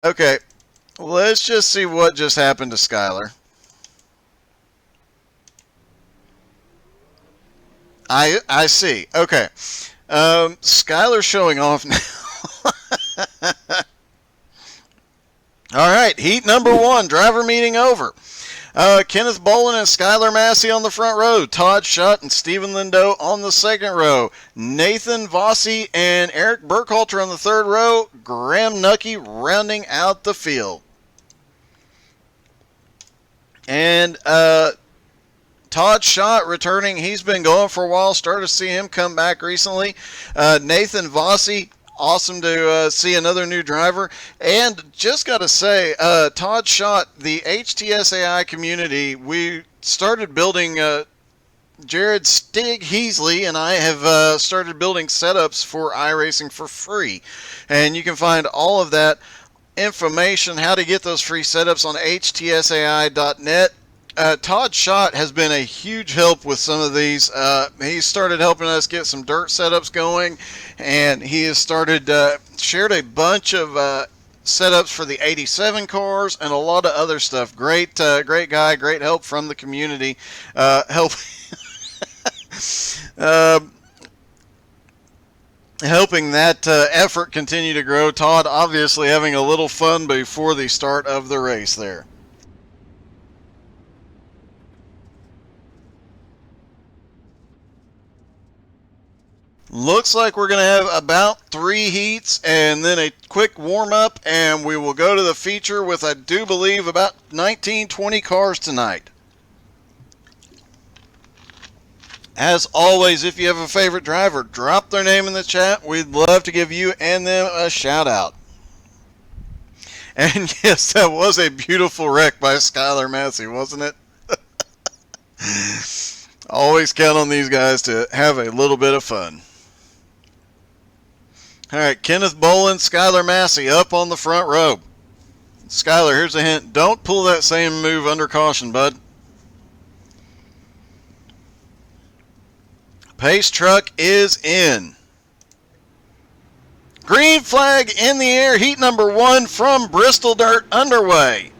Okay, let's just see what just happened to Skylar. I see. Okay. Skylar's showing off now. All right, heat number one, driver meeting over. Kenneth Bolin and Skylar Massey on the front row. Todd Schutt and Stephen Lindo on the second row. Nathan Vossi and Eric Burkhalter on the third row. Graham Nucky rounding out the field. And Todd Schutt returning. He's been going for a while. Started to see him come back recently. Nathan Vossi, awesome to see another new driver. And just got to say, Todd Schutt, the HTSAI community, we started building. Jared Stig Heasley and I have started building setups for iRacing for free. And you can find all of that information, how to get those free setups on htsai.net. Todd Schutt has been a huge help with some of these. He started helping us get some dirt setups going, and he has started shared a bunch of setups for the 87 cars and a lot of other stuff. Great guy, great help from the community. Help. uh, Helping that effort continue to grow. Todd obviously having a little fun before the start of the race there. Looks like we're going to have about 3 heats and then a quick warm up, and we will go to the feature with, I do believe, about 19-20 cars tonight. As always, if you have a favorite driver, drop their name in the chat. We'd love to give you and them a shout out. And yes, that was a beautiful wreck by Skylar Massey, wasn't it? Always count on these guys to have a little bit of fun. All right, Kenneth Bolin, Skylar Massey up on the front row. Skylar, here's a hint. Don't pull that same move under caution, bud. Pace truck is in. Green flag in the air. Heat number 1 from Bristol Dirt underway.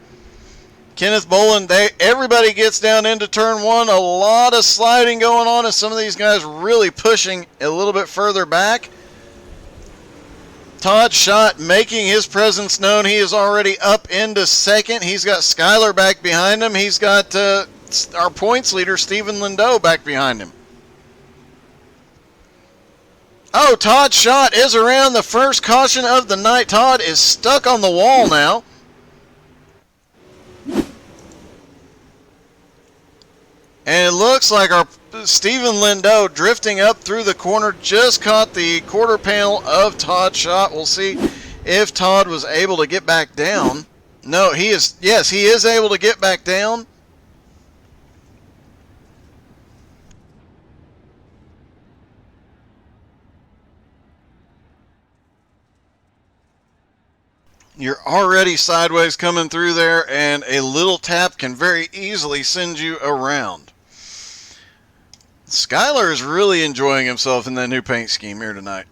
Kenneth Bolin, everybody gets down into turn 1. A lot of sliding going on as some of these guys really pushing a little bit further back. Todd Schutt making his presence known. He is already up into second. He's got Skylar back behind him. He's got our points leader, Stephen Lindo, back behind him. Oh, Todd Schutt is around the first caution of the night. Todd is stuck on the wall now. And it looks like our Stephen Lindo drifting up through the corner just caught the quarter panel of Todd Schutt. We'll see if Todd was able to get back down. No, he is. Yes, he is able to get back down. You're already sideways coming through there, and a little tap can very easily send you around. Skylar is really enjoying himself in that new paint scheme here tonight.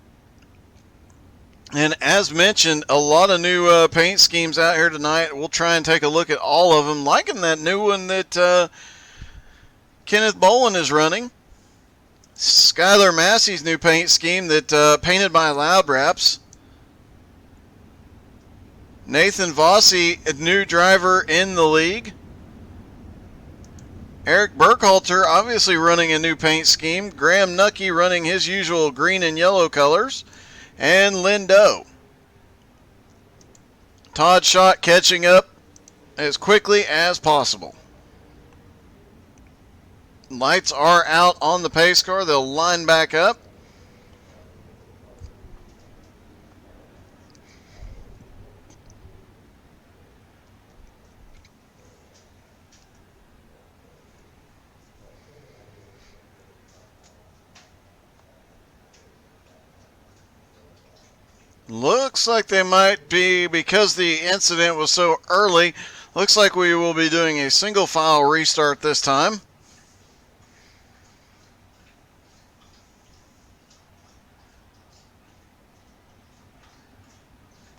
And as mentioned, a lot of new paint schemes out here tonight. We'll try and take a look at all of them. Liking that new one that Kenneth Bolin is running. Skylar Massey's new paint scheme that painted by Loud Wraps. Nathan Vossi, a new driver in the league. Eric Burkhalter obviously running a new paint scheme. Graham Nucky running his usual green and yellow colors. And Lindo. Todd Schutt catching up as quickly as possible. Lights are out on the pace car. They'll line back up. Looks like they might be, because the incident was so early, looks like we will be doing a single file restart this time.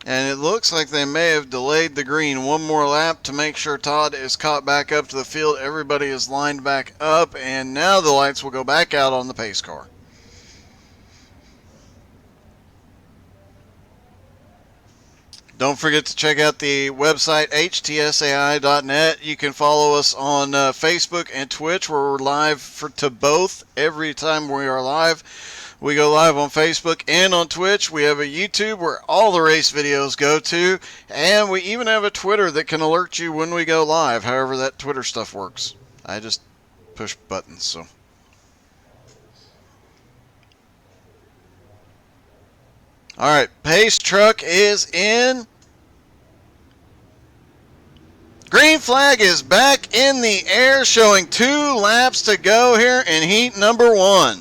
And it looks like they may have delayed the green one more lap to make sure Todd is caught back up to the field. Everybody is lined back up, and now the lights will go back out on the pace car. Don't forget to check out the website, htsai.net. You can follow us on Facebook and Twitch, where we're live to both every time we are live. We go live on Facebook and on Twitch. We have a YouTube where all the race videos go to. And we even have a Twitter that can alert you when we go live. However that Twitter stuff works. I just push buttons, so. Alright, pace truck is in. Green flag is back in the air, showing 2 laps to go here in heat number 1.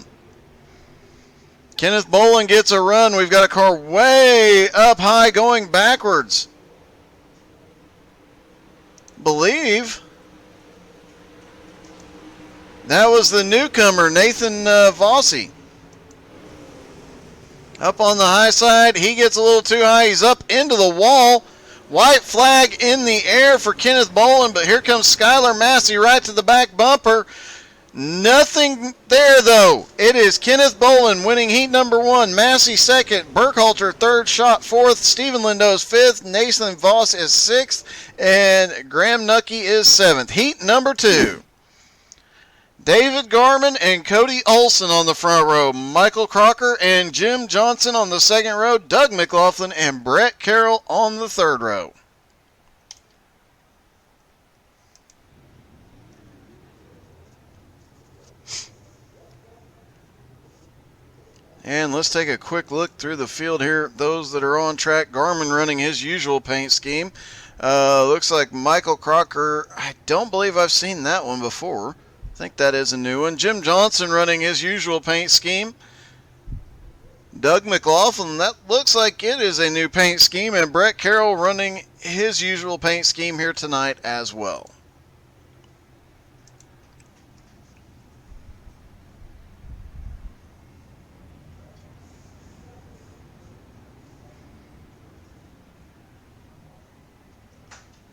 Kenneth Bolin gets a run. We've got a car way up high going backwards. Believe that was the newcomer, Nathan Vossi. Up on the high side. He gets a little too high. He's up into the wall. White flag in the air for Kenneth Bolin, but here comes Skylar Massey right to the back bumper. Nothing there, though. It is Kenneth Bolin winning heat number 1. Massey second. Burkhalter third. Schott fourth. Stephen Lindos fifth. Nathan Voss is sixth. And Graham Nucky is seventh. Heat number 2. David Garman and Cody Olson on the front row. Michael Crocker and Jim Johnson on the second row. Doug McLaughlin and Brett Carroll on the third row. And let's take a quick look through the field here. Those that are on track, Garmin running his usual paint scheme. Looks like Michael Crocker, I don't believe I've seen that one before. I think that is a new one. Jim Johnson running his usual paint scheme. Doug McLaughlin, that looks like it is a new paint scheme. And Brett Carroll running his usual paint scheme here tonight as well.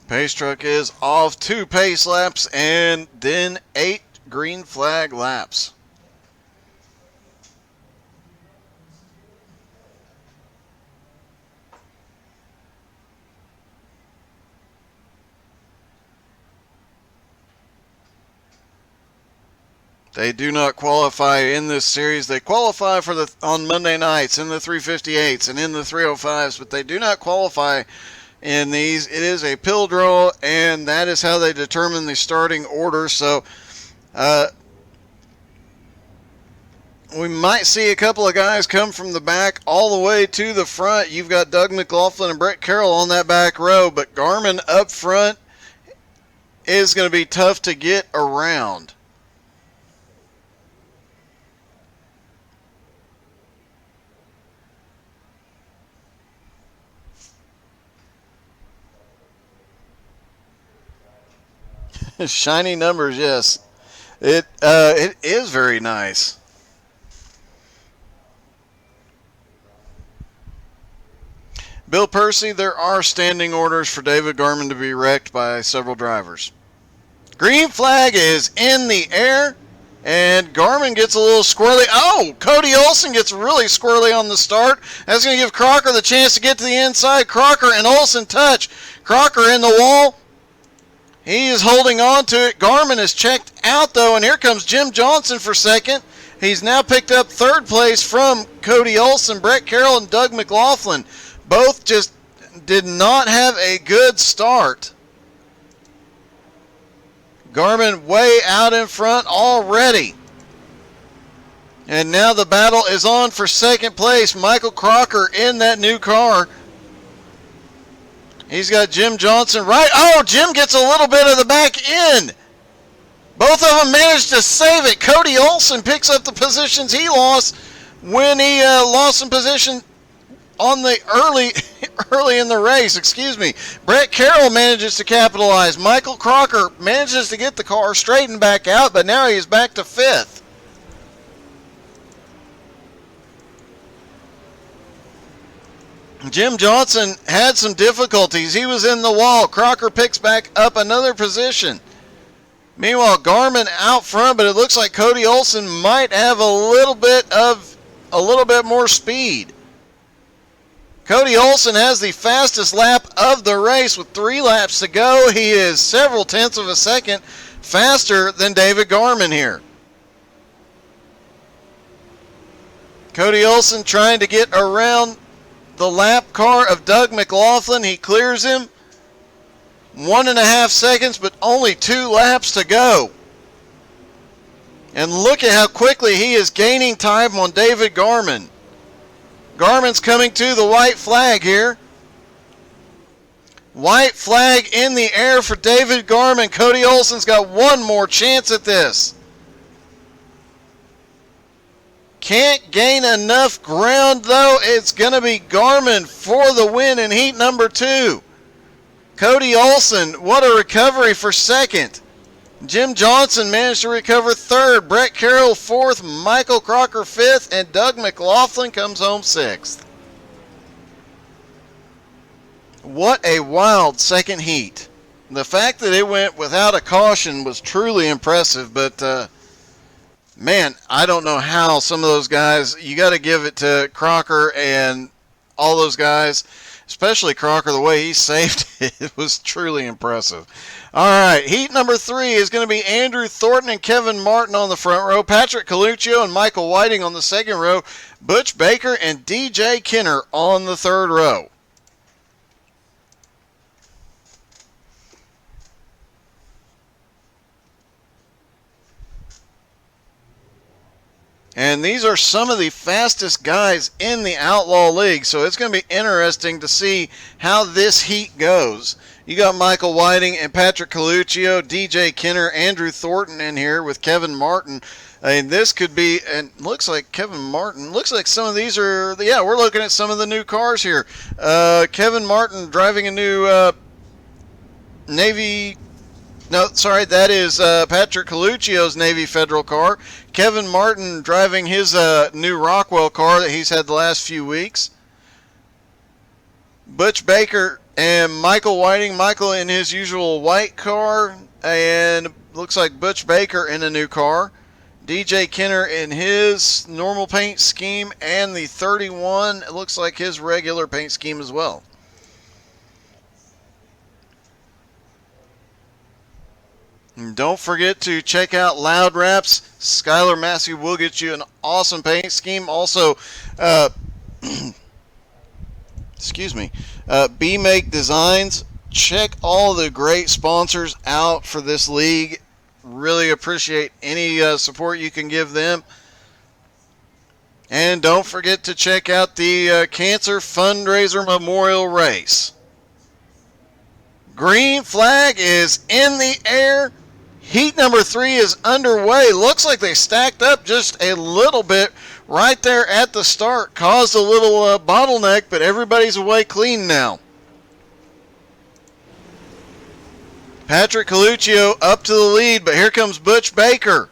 Pace truck is off 2 pace laps and then 8 green flag laps. They do not qualify in this series. They qualify for on Monday nights in the 358s and in the 305s, but they do not qualify in these. It is a pill draw, and that is how they determine the starting order. So we might see a couple of guys come from the back all the way to the front. You've got Doug McLaughlin and Brett Carroll on that back row, but Garmin up front is going to be tough to get around. Shiny numbers, yes. It is very nice. Bill Percy, there are standing orders for David Garman to be wrecked by several drivers. Green flag is in the air, and Garman gets a little squirrely. Oh, Cody Olson gets really squirrely on the start. That's going to give Crocker the chance to get to the inside. Crocker and Olson touch. Crocker in the wall. He is holding on to it. Garmin is checked out, though, and here comes Jim Johnson for second. He's now picked up third place from Cody Olson, Brett Carroll, and Doug McLaughlin. Both just did not have a good start. Garmin way out in front already. And now the battle is on for second place. Michael Crocker in that new car. He's got Jim Johnson right. Oh, Jim gets a little bit of the back end. Both of them managed to save it. Cody Olson picks up the positions he lost when he lost some position on the early in the race. Excuse me. Brett Carroll manages to capitalize. Michael Crocker manages to get the car straightened back out, but now he's back to fifth. Jim Johnson had some difficulties. He was in the wall. Crocker picks back up another position. Meanwhile, Garmin out front, but it looks like Cody Olsen might have a little bit more speed. Cody Olsen has the fastest lap of the race with 3 laps to go. He is several tenths of a second faster than David Garmin here. Cody Olsen trying to get around the lap car of Doug McLaughlin. He clears him. 1.5 seconds, but only 2 laps to go. And look at how quickly he is gaining time on David Garmin. Garmin's coming to the white flag here. White flag in the air for David Garmin. Cody Olsen's got one more chance at this. Can't gain enough ground though. It's going to be Garmin for the win in heat number 2. Cody Olsen, what a recovery for second. Jim Johnson managed to recover third. Brett Carroll fourth. Michael Crocker fifth. And Doug McLaughlin comes home sixth. What a wild second heat. The fact that it went without a caution was truly impressive, but man, I don't know how some of those guys, you got to give it to Crocker and all those guys, especially Crocker, the way he saved it was truly impressive. All right, heat number 3 is going to be Andrew Thornton and Kevin Martin on the front row, Patrick Coluccio and Michael Whiting on the second row, Butch Baker and DJ Kenner on the third row. And these are some of the fastest guys in the Outlaw League, so it's going to be interesting to see how this heat goes. You got Michael Whiting and Patrick Coluccio, DJ Kenner, Andrew Thornton in here with Kevin Martin. And this could be, and looks like Kevin Martin, looks like some of these are, yeah, we're looking at some of the new cars here. Kevin Martin driving a new Navy, no, sorry, that is Patrick Coluccio's Navy Federal car. Kevin Martin driving his new Rockwell car that he's had the last few weeks. Butch Baker and Michael Whiting. Michael in his usual white car, and looks like Butch Baker in a new car. DJ Kenner in his normal paint scheme, and the 31, it looks like his regular paint scheme as well. And don't forget to check out Loud Wraps. Skylar Massey will get you an awesome paint scheme. Also, excuse me, B-Make Designs. Check all the great sponsors out for this league. Really appreciate any support you can give them. And don't forget to check out the Cancer Fundraiser Memorial Race. Green flag is in the air. Heat number 3 is underway. Looks like they stacked up just a little bit right there at the start. Caused a little bottleneck, but everybody's away clean now. Patrick Coluccio up to the lead, but here comes Butch Baker.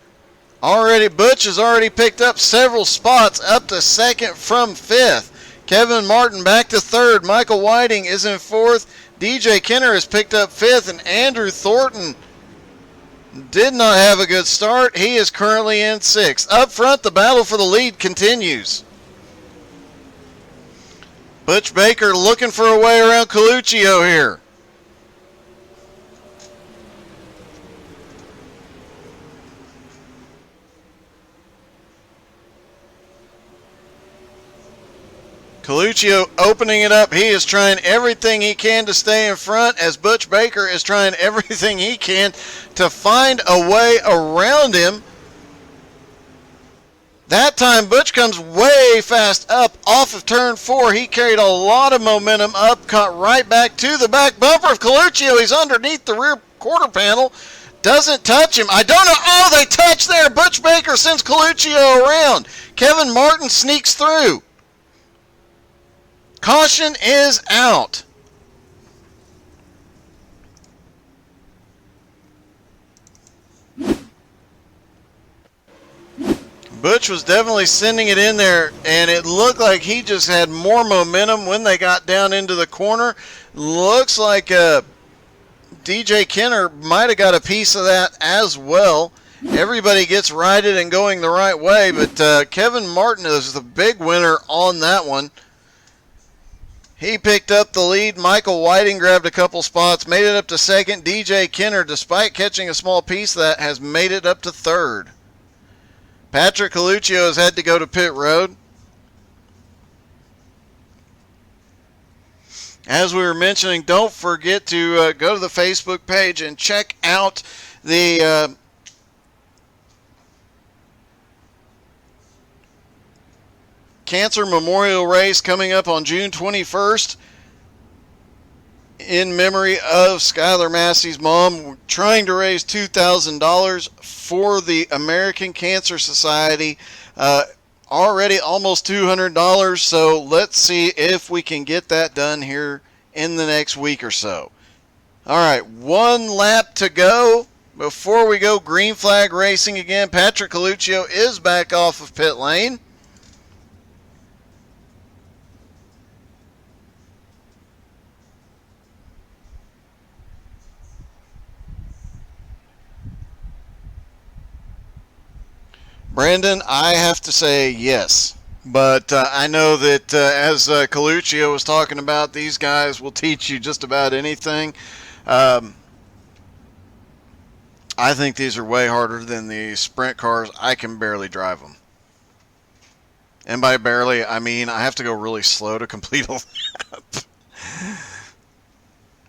Butch has already picked up several spots, up to second from fifth. Kevin Martin back to third. Michael Whiting is in fourth. DJ Kenner has picked up fifth, and Andrew Thornton did not have a good start. He is currently in sixth. Up front, the battle for the lead continues. Butch Baker looking for a way around Coluccio here. Coluccio opening it up. He is trying everything he can to stay in front, as Butch Baker is trying everything he can to find a way around him. That time Butch comes way fast up off of turn 4. He carried a lot of momentum up, caught right back to the back bumper of Coluccio. He's underneath the rear quarter panel. Doesn't touch him. I don't know. Oh, they touch there. Butch Baker sends Coluccio around. Kevin Martin sneaks through. Caution is out. Butch was definitely sending it in there, and it looked like he just had more momentum when they got down into the corner. Looks like DJ Kenner might have got a piece of that as well. Everybody gets righted and going the right way, but Kevin Martin is the big winner on that one. He picked up the lead. Michael Whiting grabbed a couple spots, made it up to second. DJ Kenner, despite catching a small piece of that, has made it up to third. Patrick Coluccio has had to go to pit road. As we were mentioning, don't forget to go to the Facebook page and check out the Cancer Memorial Race coming up on June 21st in memory of Skylar Massey's mom. We're trying to raise $2,000 for the American Cancer Society. Already almost $200, so let's see if we can get that done here in the next week or so. All right, one lap to go before we go green flag racing again. Patrick Coluccio is back off of pit lane. Brandon, I have to say yes. But I know that as Coluccio was talking about, these guys will teach you just about anything. I think these are way harder than the sprint cars. I can barely drive them. And by barely, I mean I have to go really slow to complete a lap.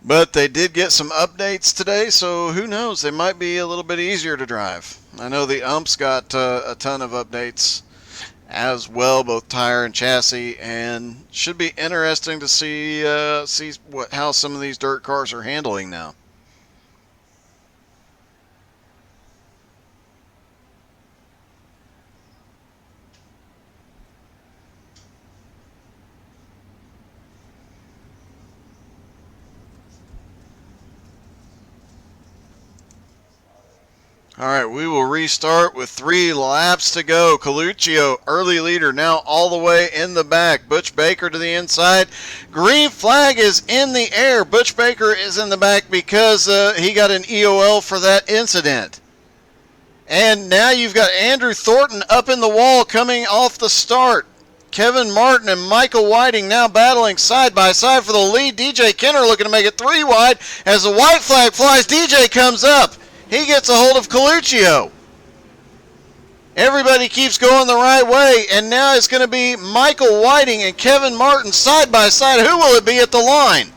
But they did get some updates today, so who knows? They might be a little bit easier to drive. I know the umps got a ton of updates as well, both tire and chassis, and should be interesting to see how some of these dirt cars are handling now. All right, we will restart with 3 laps to go. Coluccio, early leader, now all the way in the back. Butch Baker to the inside. Green flag is in the air. Butch Baker is in the back because he got an EOL for that incident. And now you've got Andrew Thornton up in the wall coming off the start. Kevin Martin and Michael Whiting now battling side by side for the lead. DJ Kenner looking to make it 3 wide. As the white flag flies, DJ comes up. He gets a hold of Coluccio. Everybody keeps going the right way, and now it's going to be Michael Whiting and Kevin Martin side by side. Who will it be at the line?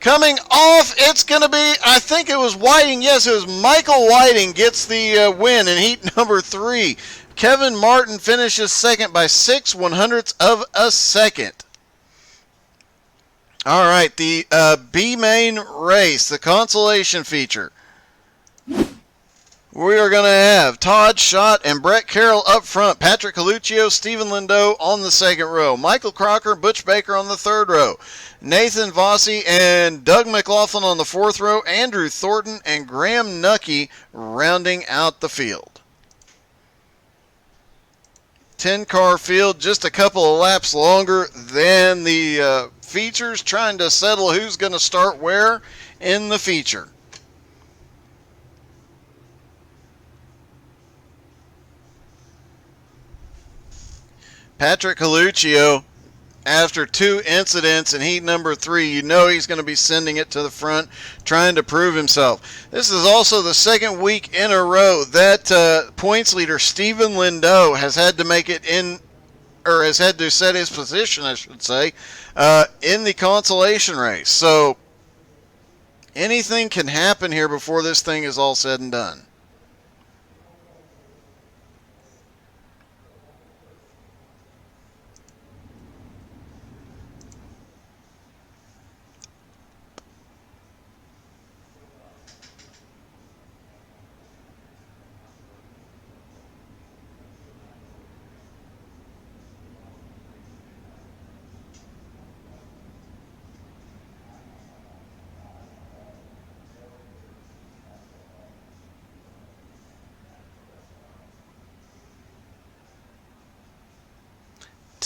Coming off, it's going to be, I think it was Whiting. Yes, it was Michael Whiting gets the win in heat number 3. Kevin Martin finishes second by 6/100ths of a second. All right, the B main race, the consolation feature. We are going to have Todd Schott and Brett Carroll up front. Patrick Coluccio, Stephen Lindeau on the second row. Michael Crocker, Butch Baker on the third row. Nathan Vossi and Doug McLaughlin on the fourth row. Andrew Thornton and Graham Nucky rounding out the field. 10-car field, just a couple of laps longer than the features, trying to settle who's going to start where in the feature. Patrick Coluccio, after 2 incidents in heat number 3, you know he's going to be sending it to the front, trying to prove himself. This is also the second week in a row that points leader Stephen Lindeau has had to make it in, or has had to set his position, I should say, in the consolation race. So anything can happen here before this thing is all said and done.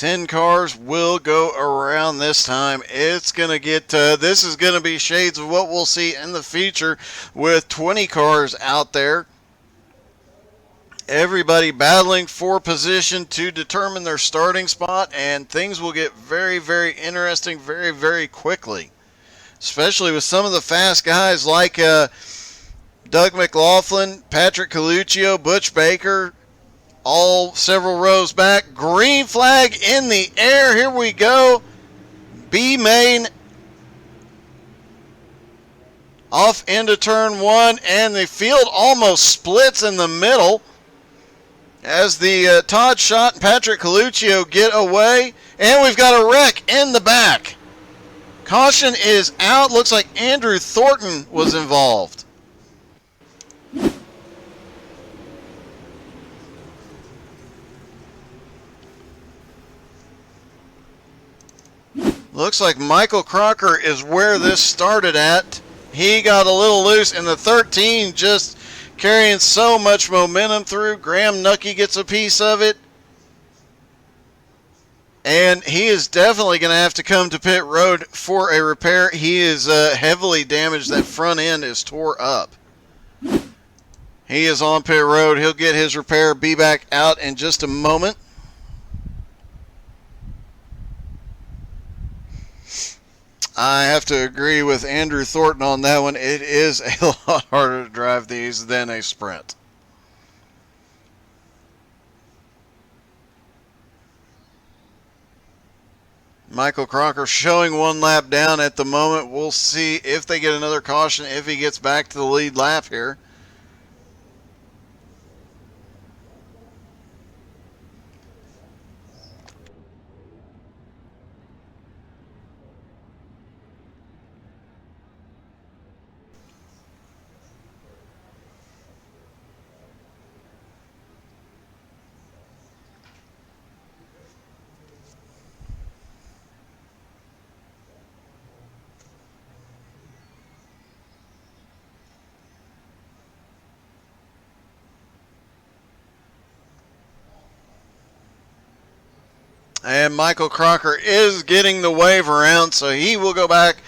10 cars will go around this time. It's going to get, this is going to be shades of what we'll see in the feature with 20 cars out there. Everybody battling for position to determine their starting spot, and things will get very, very interesting very, very quickly. Especially with some of the fast guys like Doug McLaughlin, Patrick Coluccio, Butch Baker, all several rows back. Green flag in the air. Here we go. B-Main off into turn one, and the field almost splits in the middle as the Todd Schott and Patrick Coluccio get away, and we've got a wreck in the back. Caution is out. Looks like Andrew Thornton was involved. Looks like Michael Crocker is where this started at. He got a little loose, and the 13 just carrying so much momentum through. Graham Nucky gets a piece of it. And he is definitely going to have to come to pit road for a repair. He is heavily damaged. That front end is tore up. He is on pit road. He'll get his repair. Be back out in just a moment. I have to agree with Andrew Thornton on that one. It is a lot harder to drive these than a sprint. Michael Crocker showing one lap down at the moment. We'll see if they get another caution, if he gets back to the lead lap here. And Michael Crocker is getting the wave around, so he will go back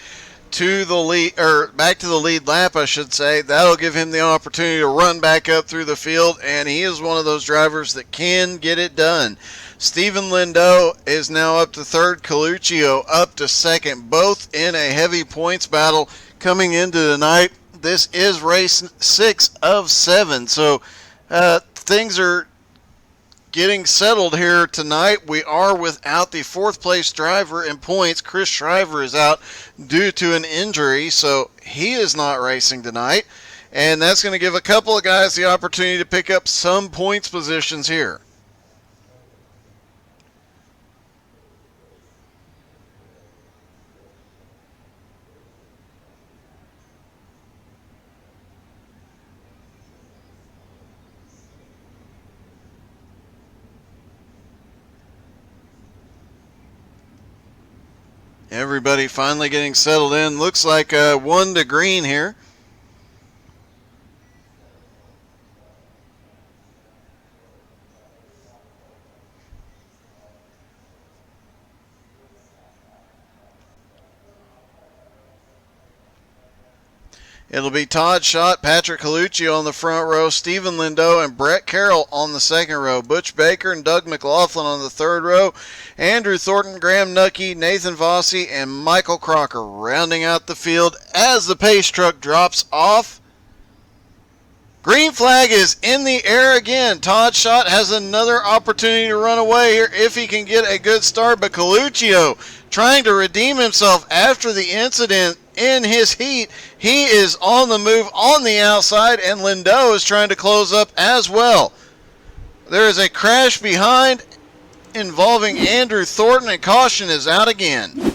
to the lead, or back to the lead lap, I should say. That'll give him the opportunity to run back up through the field, and he is one of those drivers that can get it done. Stephen Lindo is now up to third, Coluccio up to second, both in a heavy points battle coming into the night. This is race 6 of 7, so things are getting settled here tonight. We are without the fourth place driver in points. Chris Shriver is out due to an injury, so he is not racing tonight. And that's going to give a couple of guys the opportunity to pick up some points positions here. Everybody finally getting settled in. Looks like 1 to green here. It'll be Todd Schott, Patrick Coluccio on the front row, Stephen Lindo and Brett Carroll on the second row, Butch Baker and Doug McLaughlin on the third row, Andrew Thornton, Graham Nucky, Nathan Vossi, and Michael Crocker rounding out the field as the pace truck drops off. Green flag is in the air again. Todd Schott has another opportunity to run away here if he can get a good start, but Coluccio trying to redeem himself after the incident in his heat. He is on the move on the outside, and Lindo is trying to close up as well. There is a crash behind involving Andrew Thornton, and caution is out again.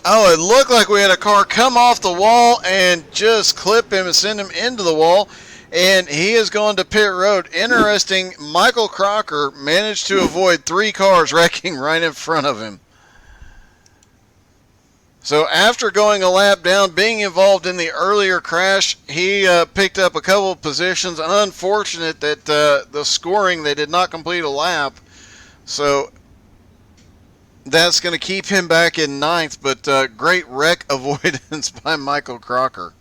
Oh, it looked like we had a car come off the wall and just clip him and send him into the wall. And he has gone to pit road. Interesting, Michael Crocker managed to avoid 3 cars wrecking right in front of him. So after going a lap down, being involved in the earlier crash, he picked up a couple of positions. Unfortunate that the scoring, they did not complete a lap. So that's going to keep him back in ninth, but great wreck avoidance by Michael Crocker.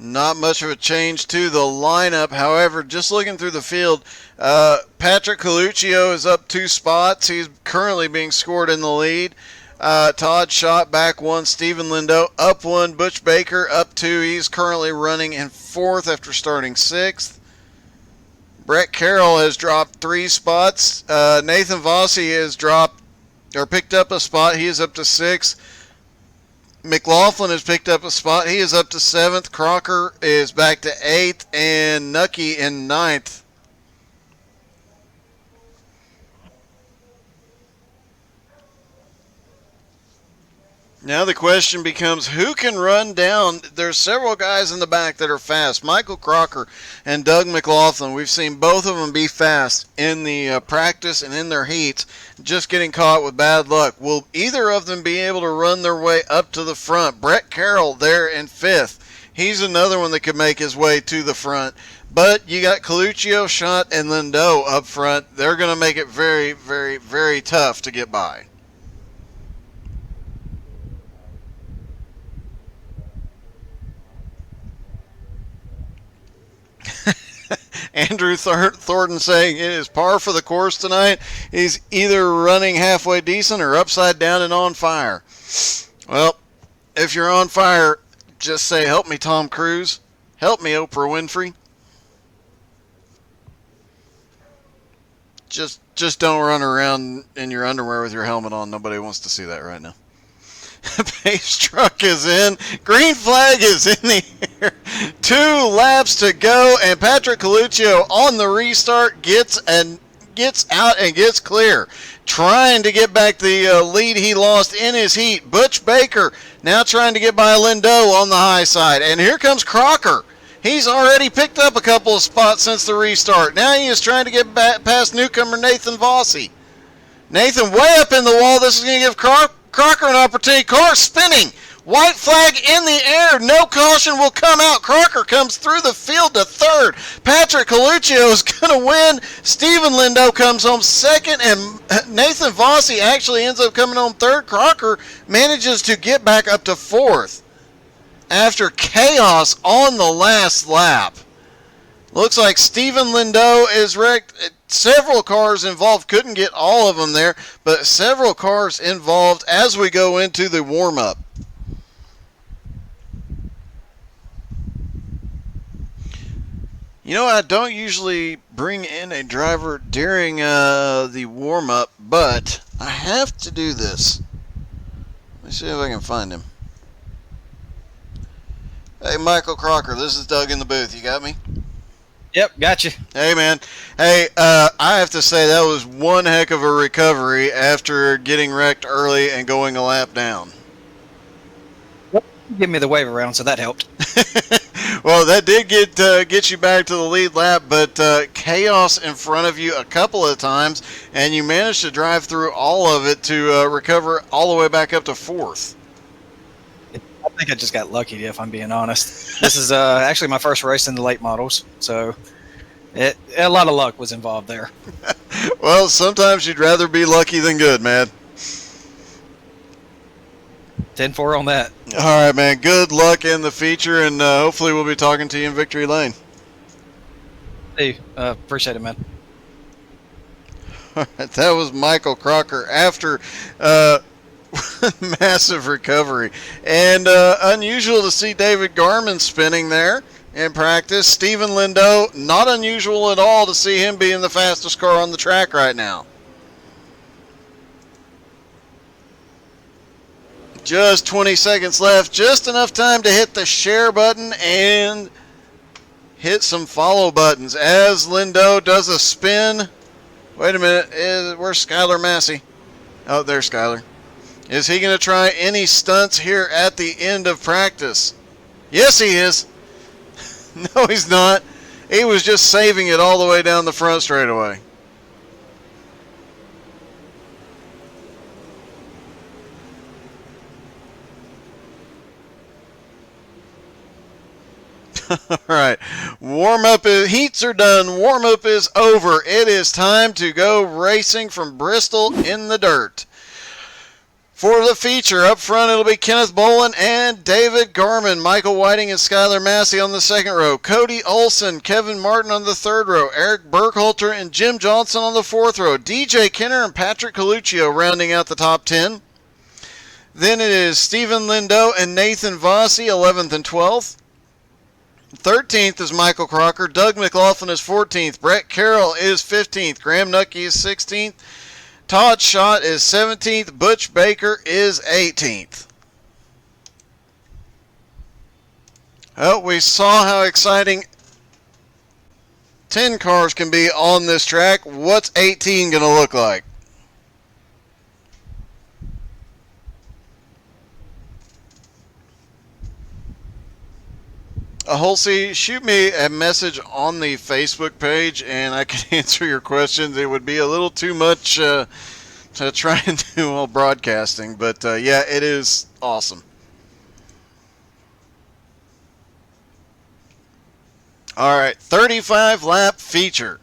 Not much of a change to the lineup. However, just looking through the field, Patrick Coluccio is up 2 spots. He's currently being scored in the lead. Todd Schott back 1. Stephen Lindo up 1. Butch Baker up 2. He's currently running in 4th after starting 6th. Brett Carroll has dropped 3 spots. Nathan Vossi has picked up a spot. He is up to 6th. McLaughlin has picked up a spot. He is up to 7th. Crocker is back to 8th. And Nucky in 9th. Now the question becomes, who can run down? There's several guys in the back that are fast. Michael Crocker and Doug McLaughlin. We've seen both of them be fast in the practice and in their heats, just getting caught with bad luck. Will either of them be able to run their way up to the front? Brett Carroll there in 5th. He's another one that could make his way to the front. But you got Coluccio, Schott, and Lindo up front. They're going to make it very, very, very tough to get by. Andrew Thornton saying it is par for the course tonight. He's either running halfway decent or upside down and on fire. Well, if you're on fire, just say, help me, Tom Cruise. Help me, Oprah Winfrey. Just don't run around in your underwear with your helmet on. Nobody wants to see that right now. Pace truck is in. Green flag is in the air. 2 laps to go, and Patrick Coluccio on the restart gets out and gets clear, trying to get back the lead he lost in his heat. Butch Baker now trying to get by Lindo on the high side, and here comes Crocker. He's already picked up a couple of spots since the restart. Now he is trying to get past newcomer Nathan Vossi. Nathan way up in the wall. This is going to give Crocker an opportunity. Car spinning. White flag in the air. No caution will come out. Crocker comes through the field to 3rd. Patrick Coluccio is going to win. Stephen Lindo comes home 2nd. And Nathan Vossi actually ends up coming home 3rd. Crocker manages to get back up to 4th after chaos on the last lap. Looks like Stephen Lindo is wrecked. Several cars involved. Couldn't get all of them there, but several cars involved as we go into the warm-up. You know, I don't usually bring in a driver during the warm-up, but I have to do this. Let me see if I can find him. Hey, Michael Crocker, this is Doug in the booth. You got me? Yep, gotcha. Hey, man. Hey, I have to say that was one heck of a recovery after getting wrecked early and going a lap down. Give me the wave around, so that helped. Well, that did get you back to the lead lap, but chaos in front of you a couple of times, and you managed to drive through all of it to recover all the way back up to 4th. I think I just got lucky, if I'm being honest. This is actually my first race in the late models, so a lot of luck was involved there. Well, sometimes you'd rather be lucky than good, man. 10-4 on that. All right, man. Good luck in the feature, and hopefully we'll be talking to you in Victory Lane. Hey, appreciate it, man. All right, that was Michael Crocker after massive recovery. And unusual to see David Garman spinning there in practice. Stephen Lindo, not unusual at all to see him being the fastest car on the track right now. Just 20 seconds left. Just enough time to hit the share button and hit some follow buttons as Lindo does a spin Wait a minute. Where's Skylar Massey? Oh, there's Skylar. Is he going to try any stunts here at the end of practice? Yes, he is. No, he's not. He was just saving it all the way down the front straightaway. All right. Heats are done. Warm up is over. It is time to go racing from Bristol in the dirt. For the feature, up front, it'll be Kenneth Bolin and David Garman. Michael Whiting and Skylar Massey on the second row. Cody Olson, Kevin Martin on the third row. Eric Burkhalter and Jim Johnson on the fourth row. DJ Kenner and Patrick Coluccio rounding out the top 10. Then it is Stephen Lindo and Nathan Vossi, 11th and 12th. 13th is Michael Crocker. Doug McLaughlin is 14th. Brett Carroll is 15th. Graham Nucky is 16th. Todd Schott is 17th. Butch Baker is 18th. Oh, we saw how exciting 10 cars can be on this track. What's 18 going to look like? Holsey, shoot me a message on the Facebook page and I can answer your questions. It would be a little too much to try and do all broadcasting, but yeah, it is awesome. All right, 35 lap feature.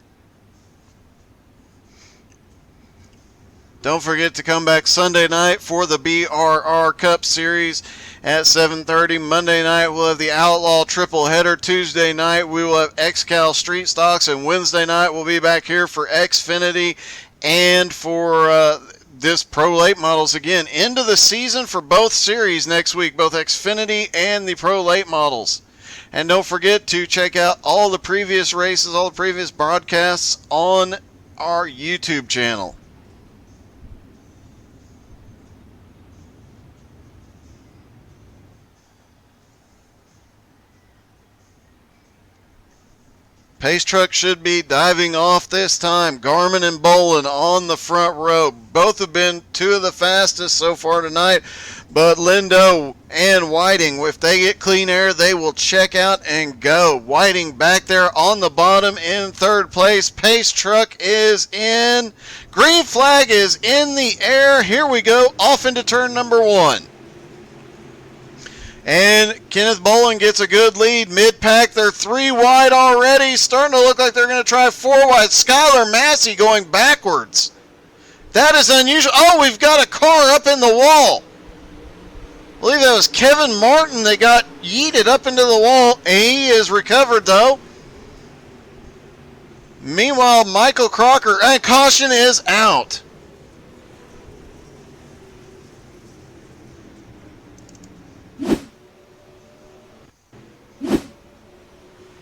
Don't forget to come back Sunday night for the BRR Cup Series at 7:30. Monday night we'll have the Outlaw triple header. Tuesday night we will have XCal Street Stocks, and Wednesday night we'll be back here for Xfinity and for this Pro Late Models again. End of the season for both series next week, both Xfinity and the Pro Late Models. And don't forget to check out all the previous races, all the previous broadcasts on our YouTube channel. Pace truck should be diving off this time. Garman and Bolin on the front row. Both have been two of the fastest so far tonight. But Lindo and Whiting, if they get clean air, they will check out and go. Whiting back there on the bottom in third place. Pace truck is in. Green flag is in the air. Here we go, off into turn number 1. And Kenneth Bolin gets a good lead. Mid-pack, they're 3 wide already. Starting to look like they're going to try 4 wide. Skylar Massey going backwards. That is unusual. Oh, we've got a car up in the wall. I believe that was Kevin Martin that got yeeted up into the wall. He is recovered, though. Meanwhile, Michael Crocker, and caution is out.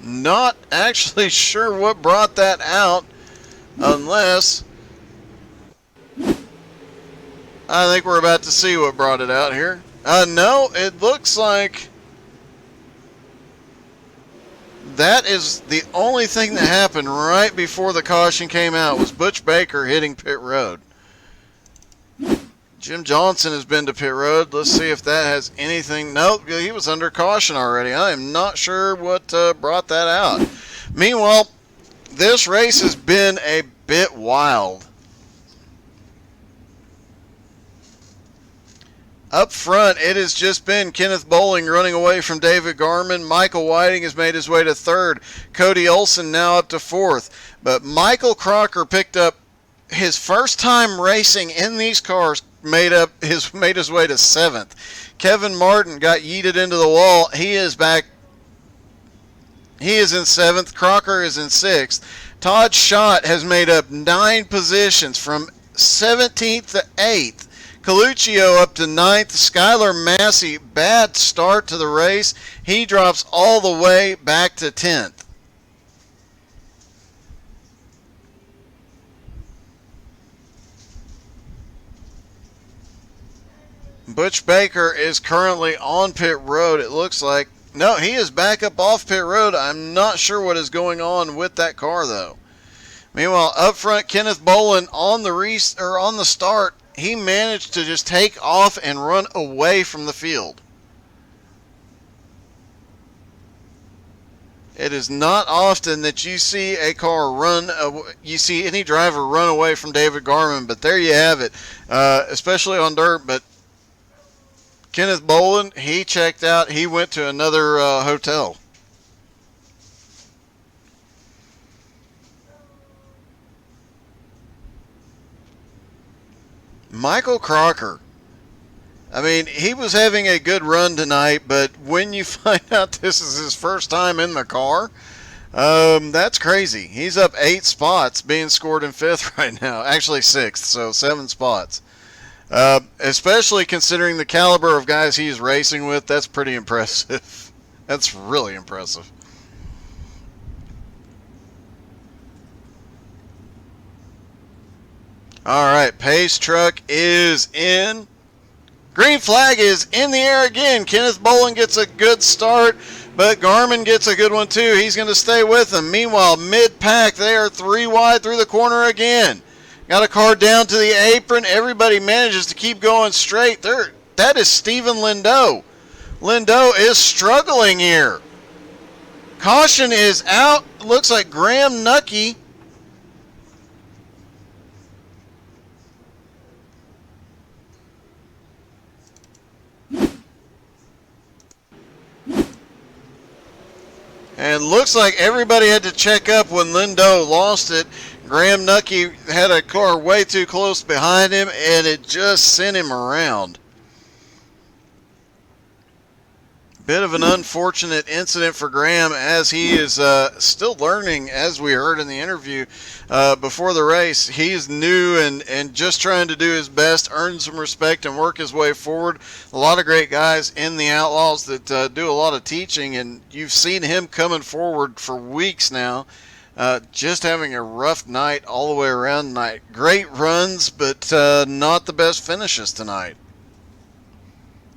Not actually sure what brought that out, unless I think we're about to see what brought it out here. No, it looks like that is the only thing that happened right before the caution came out was Butch Baker hitting pit road. Jim Johnson has been to pit road. Let's see if that has anything. Nope, he was under caution already. I am not sure what brought that out. Meanwhile, this race has been a bit wild. Up front, it has just been Kenneth Bolin running away from David Garman. Michael Whiting has made his way to third. Cody Olson now up to fourth. But Michael Crocker picked up his first time racing in these cars, made his way to seventh. Kevin Martin got yeeted into the wall. He is back. He is in seventh. Crocker is in sixth. Todd Schott has made up 9 positions from 17th to 8th. Coluccio up to 9th. Skylar Massey, bad start to the race. He drops all the way back to 10th. Butch Baker is currently on pit road, it looks like. No, he is back up off pit road. I'm not sure what is going on with that car, though. Meanwhile, up front, Kenneth Bolin on the start, he managed to just take off and run away from the field. It is not often that you see you see any driver run away from David Garman, but there you have it, especially on dirt. But Kenneth Bolin, he checked out. He went to another hotel. Michael Crocker. I mean, he was having a good run tonight, but when you find out this is his first time in the car, that's crazy. He's up 8 spots, being scored in 5th right now. Actually 6th, so 7 spots. Especially considering the caliber of guys he's racing with, that's pretty impressive. That's really impressive. All right, pace truck is in. Green flag is in the air again. Kenneth Bolin gets a good start, but Garmin gets a good one too. He's going to stay with them. Meanwhile, mid-pack, they are 3 wide through the corner again. Got a car down to the apron. Everybody manages to keep going straight. That is Stephen Lindau. Lindau is struggling here. Caution is out. Looks like Graham Nucky. And looks like everybody had to check up when Lindau lost it. Graham Nucky had a car way too close behind him, and it just sent him around. Bit of an unfortunate incident for Graham, as he is still learning, as we heard in the interview before the race. He's new and just trying to do his best, earn some respect, and work his way forward. A lot of great guys in the Outlaws that do a lot of teaching, and you've seen him coming forward for weeks now. Just having a rough night all the way around tonight. Great runs, but not the best finishes tonight.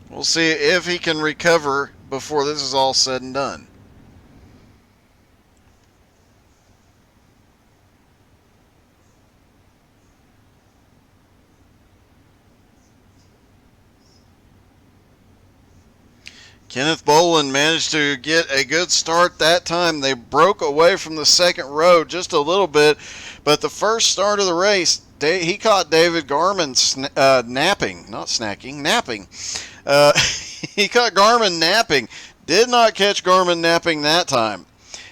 We'll see if he can recover before this is all said and done. Kenneth Bolin managed to get a good start that time. They broke away from the second row just a little bit, but the first start of the race, he caught David Garman napping. He caught Garman napping. Did not catch Garman napping that time.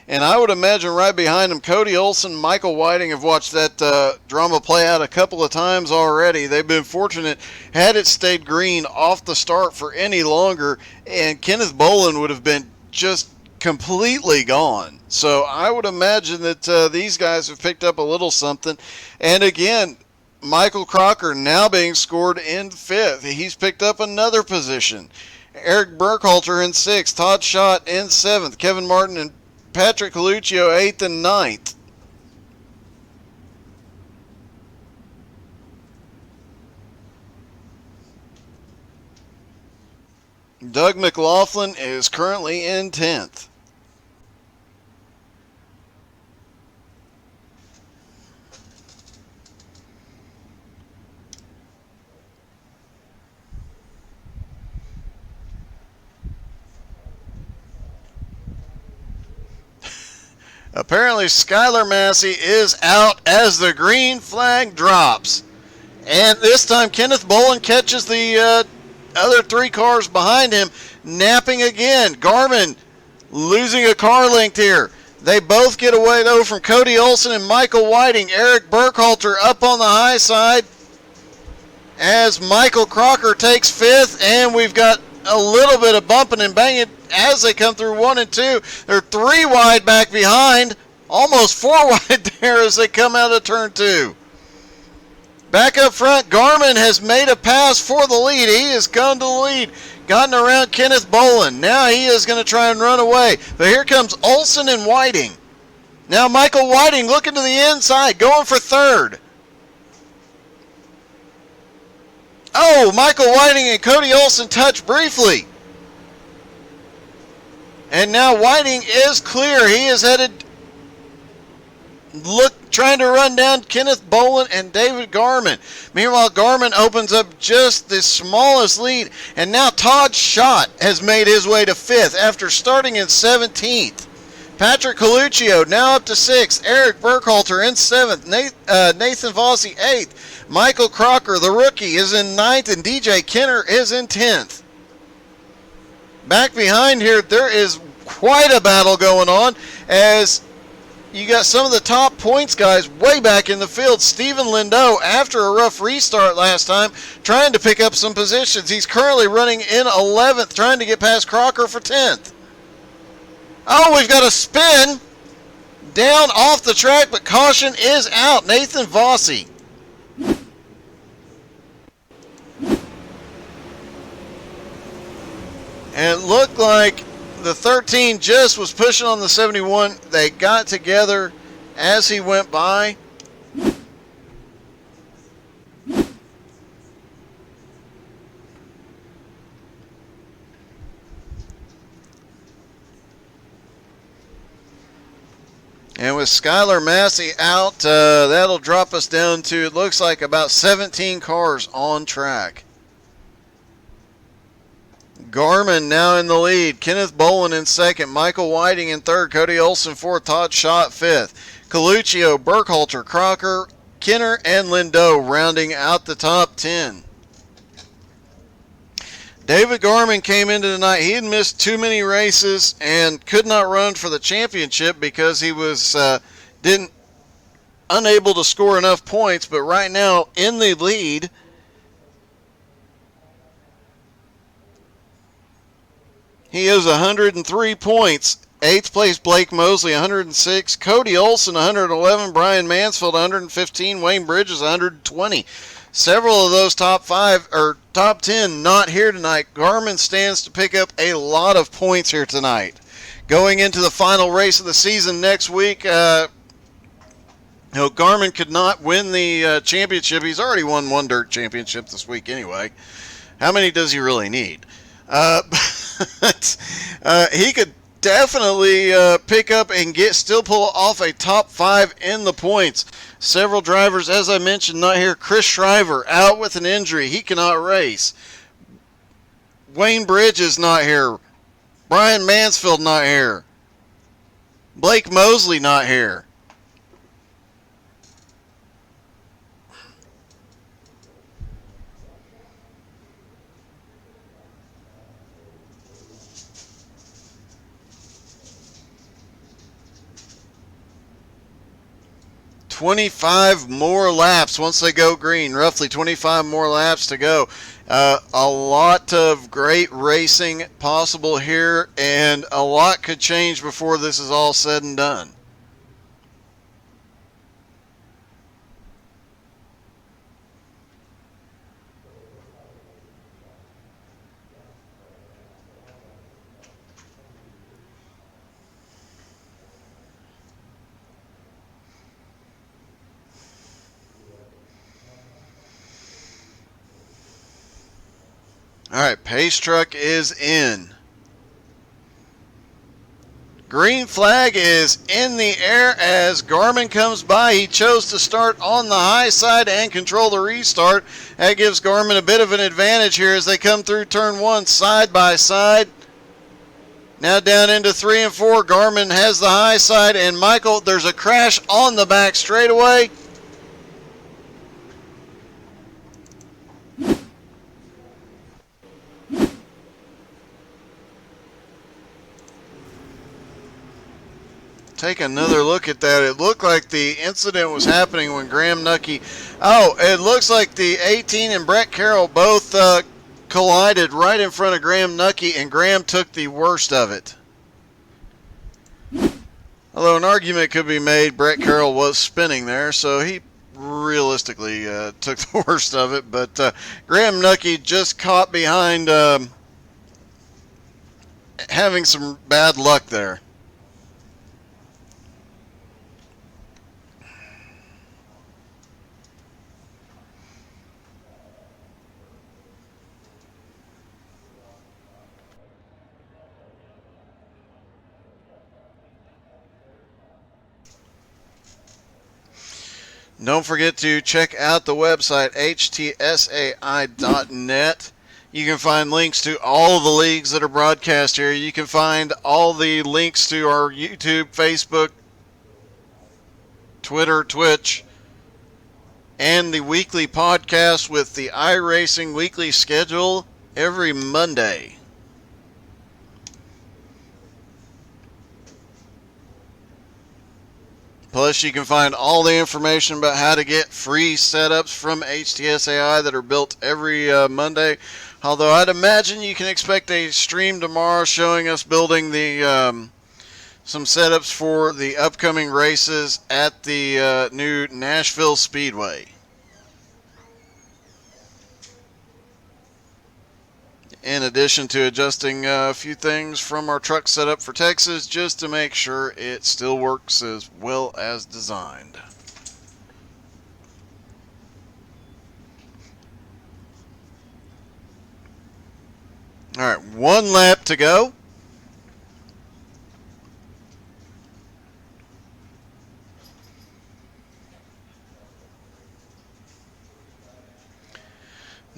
And I would imagine right behind him, Cody Olson, Michael Whiting have watched that drama play out a couple of times already. They've been fortunate. Had it stayed green off the start for any longer, and Kenneth Bolin would have been just completely gone. So I would imagine that these guys have picked up a little something. And again, Michael Crocker now being scored in 5th. He's picked up another position. Eric Burkhalter in 6th. Todd Schott in 7th. Kevin Martin and Patrick Coluccio 8th and 9th. Doug McLaughlin is currently in 10th. Apparently, Skylar Massey is out as the green flag drops. And this time, Kenneth Bolin catches the other 3 cars behind him, napping again. Garmin losing a car length here. They both get away, though, from Cody Olson and Michael Whiting. Eric Burkhalter up on the high side as Michael Crocker takes 5th, and we've got a little bit of bumping and banging as they come through 1 and 2. They're 3 wide back behind, almost 4 wide there as they come out of turn 2. Back up front, Garmin has made a pass for the lead. He has come to the lead, gotten around Kenneth Bolin. Now he is going to try and run away. But here comes Olson and Whiting. Now Michael Whiting looking to the inside, going for 3rd. Oh, Michael Whiting and Cody Olson touch briefly. And now Whiting is clear. He is headed trying to run down Kenneth Boland and David Garman. Meanwhile, Garman opens up just the smallest lead, and now Todd Schott has made his way to 5th after starting in 17th. Patrick Coluccio now up to 6th. Eric Burkhalter in 7th. Nathan Vossi 8th. Michael Crocker, the rookie, is in 9th, and DJ Kenner is in 10th. Back behind here, there is quite a battle going on as you got some of the top points guys way back in the field. Stephen Lindo, after a rough restart last time, trying to pick up some positions. He's currently running in 11th, trying to get past Crocker for 10th. Oh, we've got a spin down off the track, but caution is out. Nathan Vossi. And it looked like the 13 just was pushing on the 71. They got together as he went by. And with Skylar Massey out, that'll drop us down to, it looks like, about 17 cars on track. Garman now in the lead. Kenneth Boland in 2nd. Michael Whiting in 3rd. Cody Olson 4th. Todd Schott 5th. Coluccio, Burkhalter, Crocker, Kenner, and Lindo rounding out the top 10. David Garman came into the night. He had missed too many races and could not run for the championship because he was unable to score enough points. But right now in the lead, he has 103 points. 8th place Blake Mosley 106, Cody Olson 111, Brian Mansfield 115, Wayne Bridges 120. Several of those top 10 not here tonight. Garman stands to pick up a lot of points here tonight. Going into the final race of the season next week, Garman could not win the championship. He's already won one dirt championship this week anyway. How many does he really need? He could definitely pick up and still pull off a top 5 in the points. Several drivers, as I mentioned, not here. Chris Shriver out with an injury. He cannot race. Wayne Bridges not here. Brian Mansfield not here. Blake Mosley not here. $25 more laps once they go green. Roughly 25 more laps to go. A lot of great racing possible here, and a lot could change before this is all said and done. All right, pace truck is in. Green flag is in the air as Garman comes by. He chose to start on the high side and control the restart. That gives Garman a bit of an advantage here as they come through turn 1 side by side. Now down into 3 and 4. Garman has the high side, and Michael, there's a crash on the back straightaway. Take another look at that. It looked like the incident was happening when Graham Nucky... Oh, it looks like the 18 and Brett Carroll both collided right in front of Graham Nucky, and Graham took the worst of it. Although an argument could be made, Brett Carroll was spinning there, so he realistically took the worst of it. But Graham Nucky just caught behind having some bad luck there. Don't forget to check out the website htsai.net. You can find links to all the leagues that are broadcast here. You can find all the links to our YouTube, Facebook, Twitter, Twitch, and the weekly podcast with the iRacing weekly schedule every Monday. Plus, you can find all the information about how to get free setups from HTSAI that are built every Monday. Although I'd imagine you can expect a stream tomorrow showing us building the some setups for the upcoming races at the new Nashville Speedway. In addition to adjusting a few things from our truck setup for Texas just to make sure it still works as well as designed. All right, one lap to go.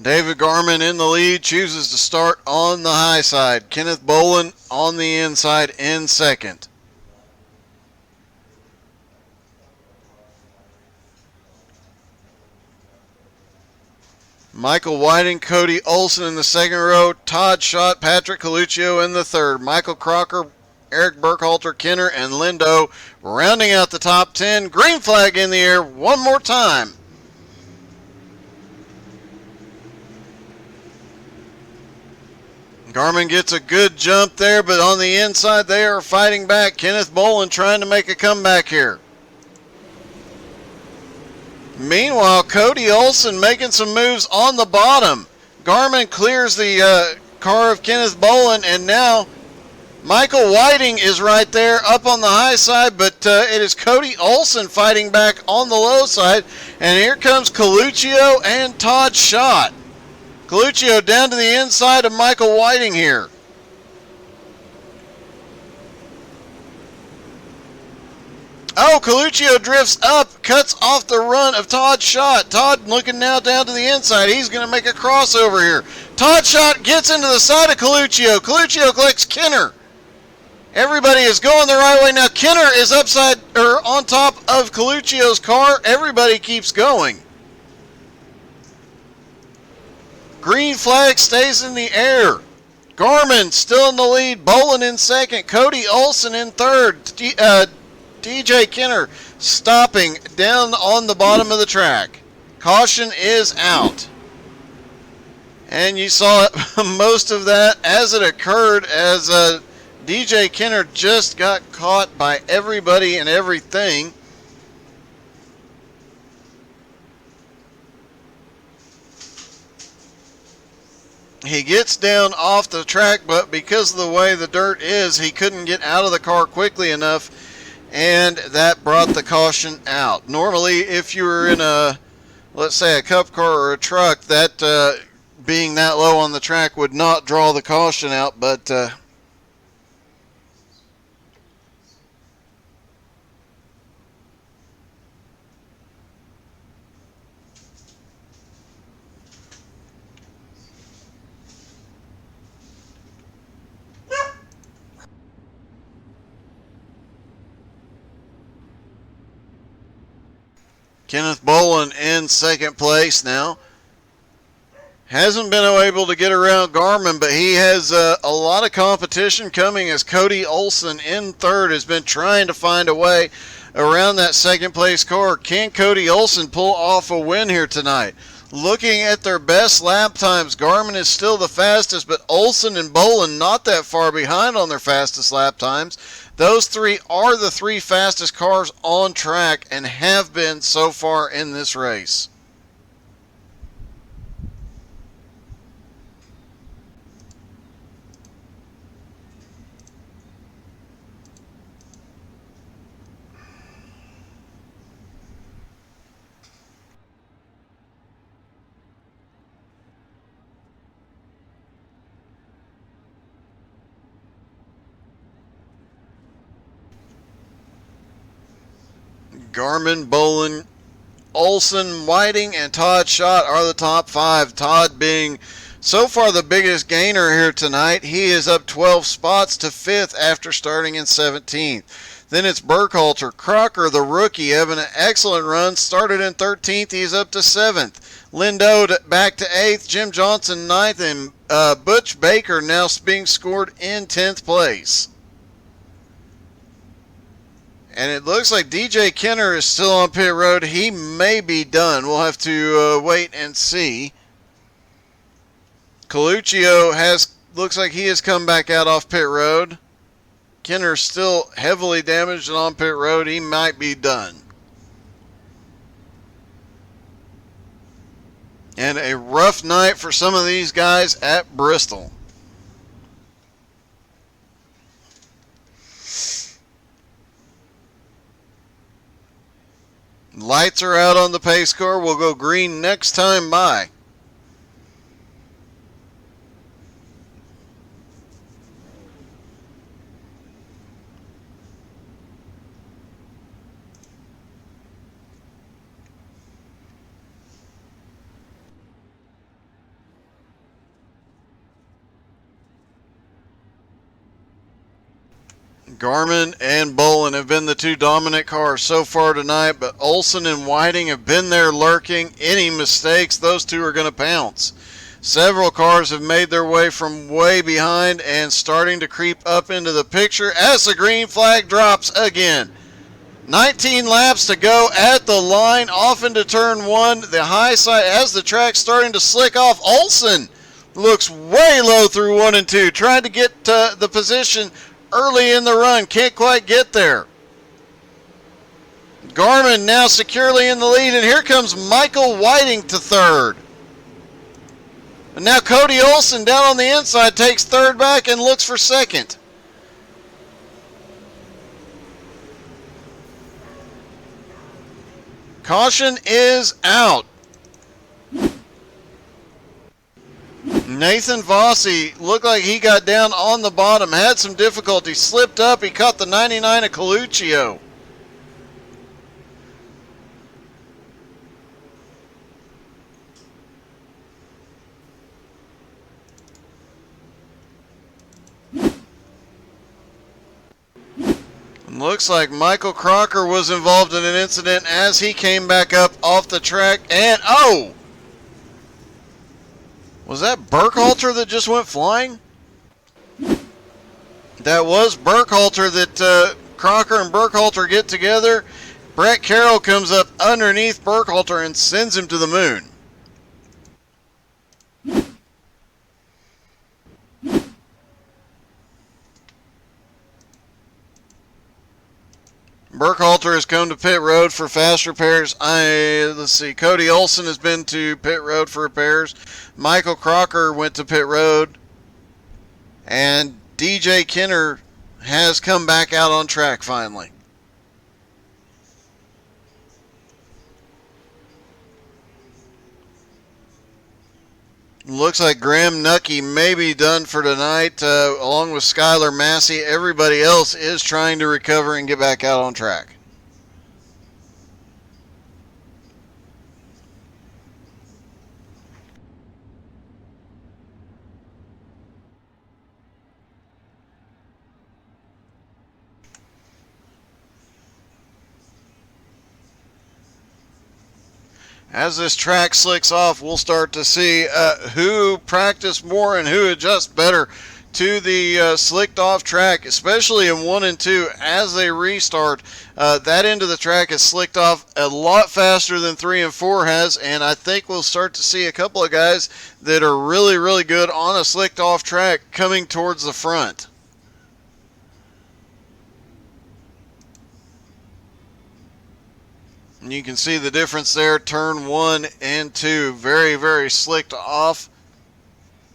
David Garman in the lead, chooses to start on the high side. Kenneth Bolin on the inside in second. Michael Whiting, Cody Olson in the second row. Todd Schott, Patrick Coluccio in the third. Michael Crocker, Eric Burkhalter, Kenner, and Lindo rounding out the top 10. Green flag in the air one more time. Garmin gets a good jump there, but on the inside they are fighting back. Kenneth Bolin trying to make a comeback here. Meanwhile, Cody Olson making some moves on the bottom. Garmin clears the car of Kenneth Bolin, and now Michael Whiting is right there up on the high side, but it is Cody Olson fighting back on the low side, and here comes Coluccio and Todd Schott. Coluccio down to the inside of Michael Whiting here. Oh, Coluccio drifts up, cuts off the run of Todd Schott. Todd looking now down to the inside. He's going to make a crossover here. Todd Schott gets into the side of Coluccio. Coluccio collects Kenner. Everybody is going the right way. Now Kenner is upside or on top of Coluccio's car. Everybody keeps going. Green flag stays in the air. Garmin still in the lead. Bolin in second. Cody Olson in third. DJ Kenner stopping down on the bottom of the track. Caution is out. And you saw most of that as it occurred as DJ Kenner just got caught by everybody and everything. He gets down off the track, but because of the way the dirt is, he couldn't get out of the car quickly enough, and that brought the caution out. Normally, if you were in a, let's say, a cup car or a truck, that being that low on the track would not draw the caution out, but Kenneth Bolin in second place now. Hasn't been able to get around Garmin, but he has a lot of competition coming as Cody Olson in third has been trying to find a way around that second place car. Can Cody Olson pull off a win here tonight? Looking at their best lap times, Garmin is still the fastest, but Olson and Bolin not that far behind on their fastest lap times. Those three are the three fastest cars on track and have been so far in this race. Garmin, Bolin, Olson, Whiting, and Todd Schott are the top 5. Todd being so far the biggest gainer here tonight. He is up 12 spots to 5th after starting in 17th. Then it's Burkhalter. Crocker, the rookie, having an excellent run. Started in 13th. He's up to 7th. Lindo back to 8th. Jim Johnson 9th. And Butch Baker now being scored in 10th place. And it looks like DJ Kenner is still on pit road. He may be done. We'll have to wait and see. Coluccio looks like he has come back out off pit road. Kenner's still heavily damaged and on pit road. He might be done. And a rough night for some of these guys at Bristol. Lights are out on the pace car. We'll go green next time by. Garmin and Bolin have been the two dominant cars so far tonight, but Olson and Whiting have been there lurking. Any mistakes, those two are going to pounce. Several cars have made their way from way behind and starting to creep up into the picture as the green flag drops again. 19 laps to go at the line, off into turn 1. The high side as the track's starting to slick off. Olson looks way low through 1 and 2, trying to get the position early in the run, can't quite get there. Garmin now securely in the lead, and here comes Michael Whiting to 3rd. And now Cody Olson down on the inside takes 3rd back and looks for 2nd. Caution is out. Nathan Vossi looked like he got down on the bottom, had some difficulty, slipped up, he caught the 99 of Coluccio. Looks like Michael Crocker was involved in an incident as he came back up off the track, and oh! Was that Burkhalter that just went flying? That was Burkhalter that Crocker and Burkhalter get together. Brett Carroll comes up underneath Burkhalter and sends him to the moon. Burkhalter has come to pit road for fast repairs. Let's see. Cody Olson has been to pit road for repairs. Michael Crocker went to pit road. And DJ Kenner has come back out on track finally. Looks like Graham Nucky may be done for tonight, along with Skylar Massey. Everybody else is trying to recover and get back out on track. As this track slicks off, we'll start to see who practiced more and who adjusts better to the slicked off track, especially in 1 and 2 as they restart. That end of the track is slicked off a lot faster than 3 and 4 has, and I think we'll start to see a couple of guys that are really, really good on a slicked off track coming towards the front. And you can see the difference there, turn 1 and 2, very, very slicked off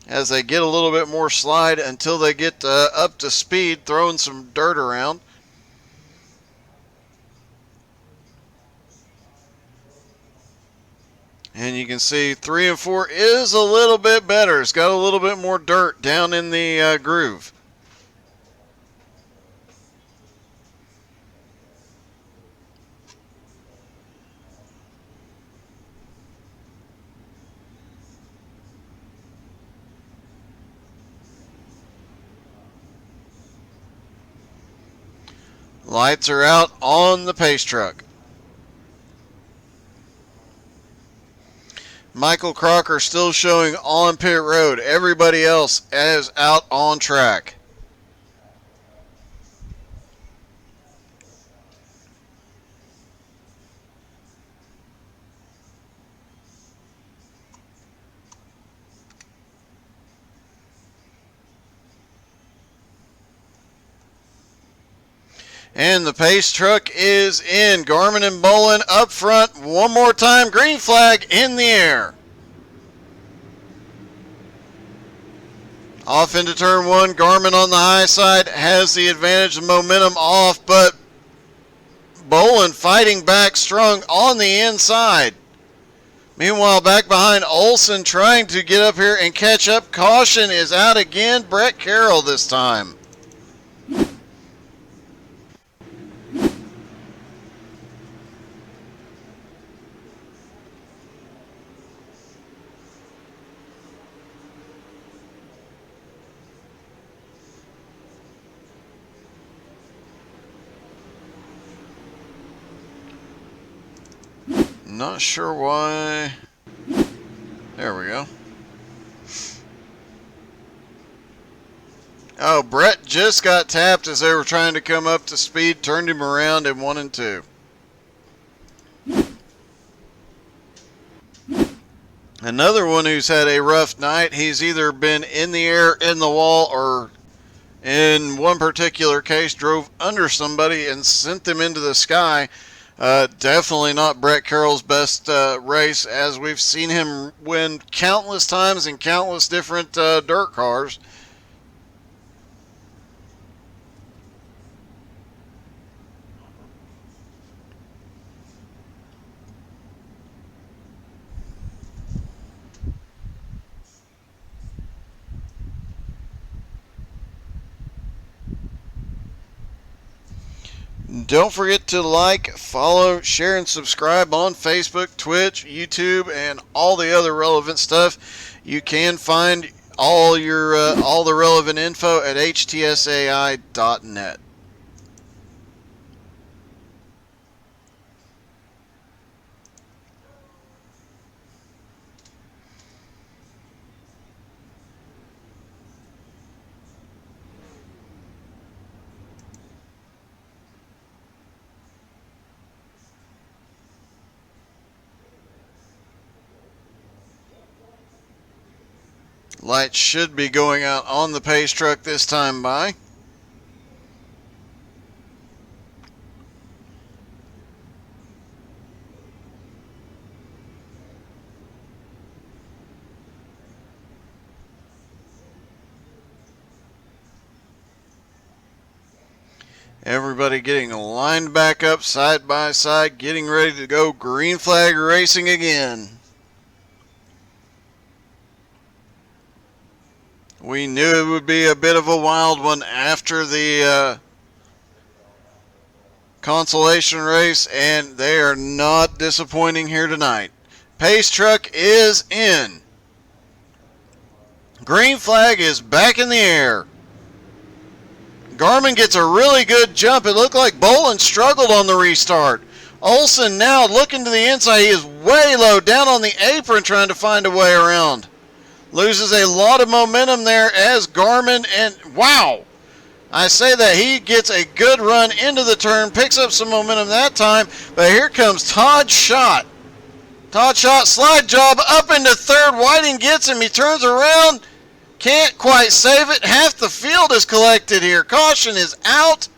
as they get a little bit more slide until they get up to speed, throwing some dirt around. And you can see 3 and 4 is a little bit better. It's got a little bit more dirt down in the groove. Lights are out on the pace truck. Michael Crocker still showing on pit road. Everybody else is out on track. And the pace truck is in. Garmin and Bolin up front one more time. Green flag in the air. Off into turn one. Garmin on the high side has the advantage of momentum off, but Bolin fighting back strong on the inside. Meanwhile, back behind, Olsen trying to get up here and catch up. Caution is out again. Brett Carroll this time. Not sure why. There we go. Oh, Brett just got tapped as they were trying to come up to speed, turned him around in 1 and 2. Another one who's had a rough night. He's either been in the air, in the wall, or in one particular case, drove under somebody and sent them into the sky. Definitely not Brett Carroll's best race, as we've seen him win countless times in countless different dirt cars. Don't forget to like, follow, share, and subscribe on Facebook, Twitch, YouTube, and all the other relevant stuff. You can find all the relevant info at htsai.net. Lights should be going out on the pace truck this time by. Everybody getting lined back up side by side, getting ready to go green flag racing again. We knew it would be a bit of a wild one after the consolation race, and they are not disappointing here tonight. Pace truck is in. Green flag is back in the air. Garmin gets a really good jump. It looked like Bolin struggled on the restart. Olsen now looking to the inside. He is way low down on the apron trying to find a way around. Loses a lot of momentum there as Garmin, and wow, I say that he gets a good run into the turn, picks up some momentum that time, but here comes Todd Schott. Todd Schott slide job up into third. Whiting gets him. He turns around. Can't quite save it. Half the field is collected here. Caution is out.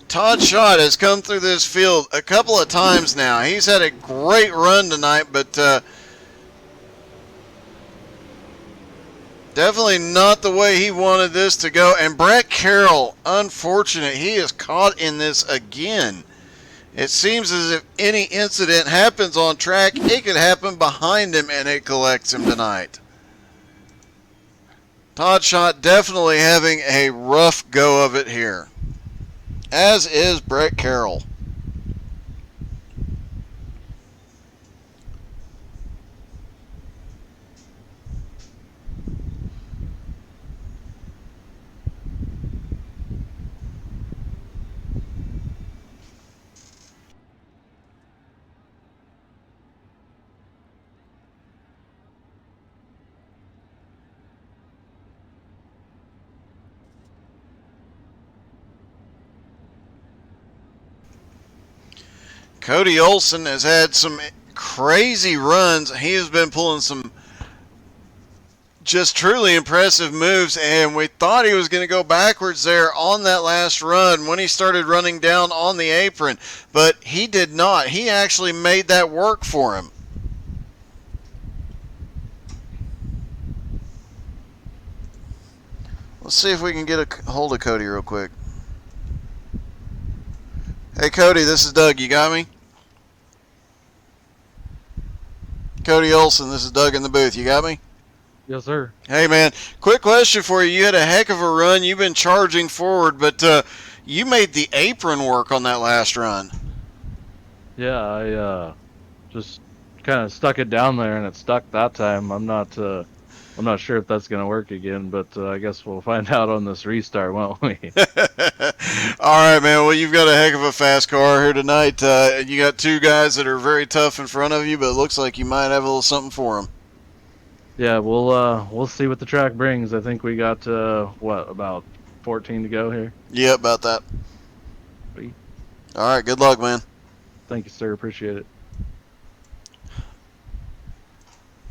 Todd Schott has come through this field a couple of times now. He's had a great run tonight, but definitely not the way he wanted this to go. And Brett Carroll, unfortunate, he is caught in this again. It seems as if any incident happens on track, it could happen behind him and it collects him tonight. Todd Schott definitely having a rough go of it here, as is Brett Carroll. Cody Olson has had some crazy runs. He has been pulling some just truly impressive moves, and we thought he was going to go backwards there on that last run when he started running down on the apron, but he did not. He actually made that work for him. Let's see if we can get a hold of Cody real quick. Hey Cody, this is Doug. You got me? Cody Olson, this is Doug in the booth. You got me? Yes, sir. Hey, man, quick question for you. You had a heck of a run. You've been charging forward, but you made the apron work on that last run. Yeah, I just kind of stuck it down there, and it stuck that time. I'm not sure if that's gonna work again, but I guess we'll find out on this restart, won't we? All right, man. Well, you've got a heck of a fast car here tonight. You got two guys that are very tough in front of you, but it looks like you might have a little something for them. Yeah, we'll see what the track brings. I think we got about 14 to go here. Yeah, about that. Sweet. All right, good luck, man. Thank you, sir. Appreciate it.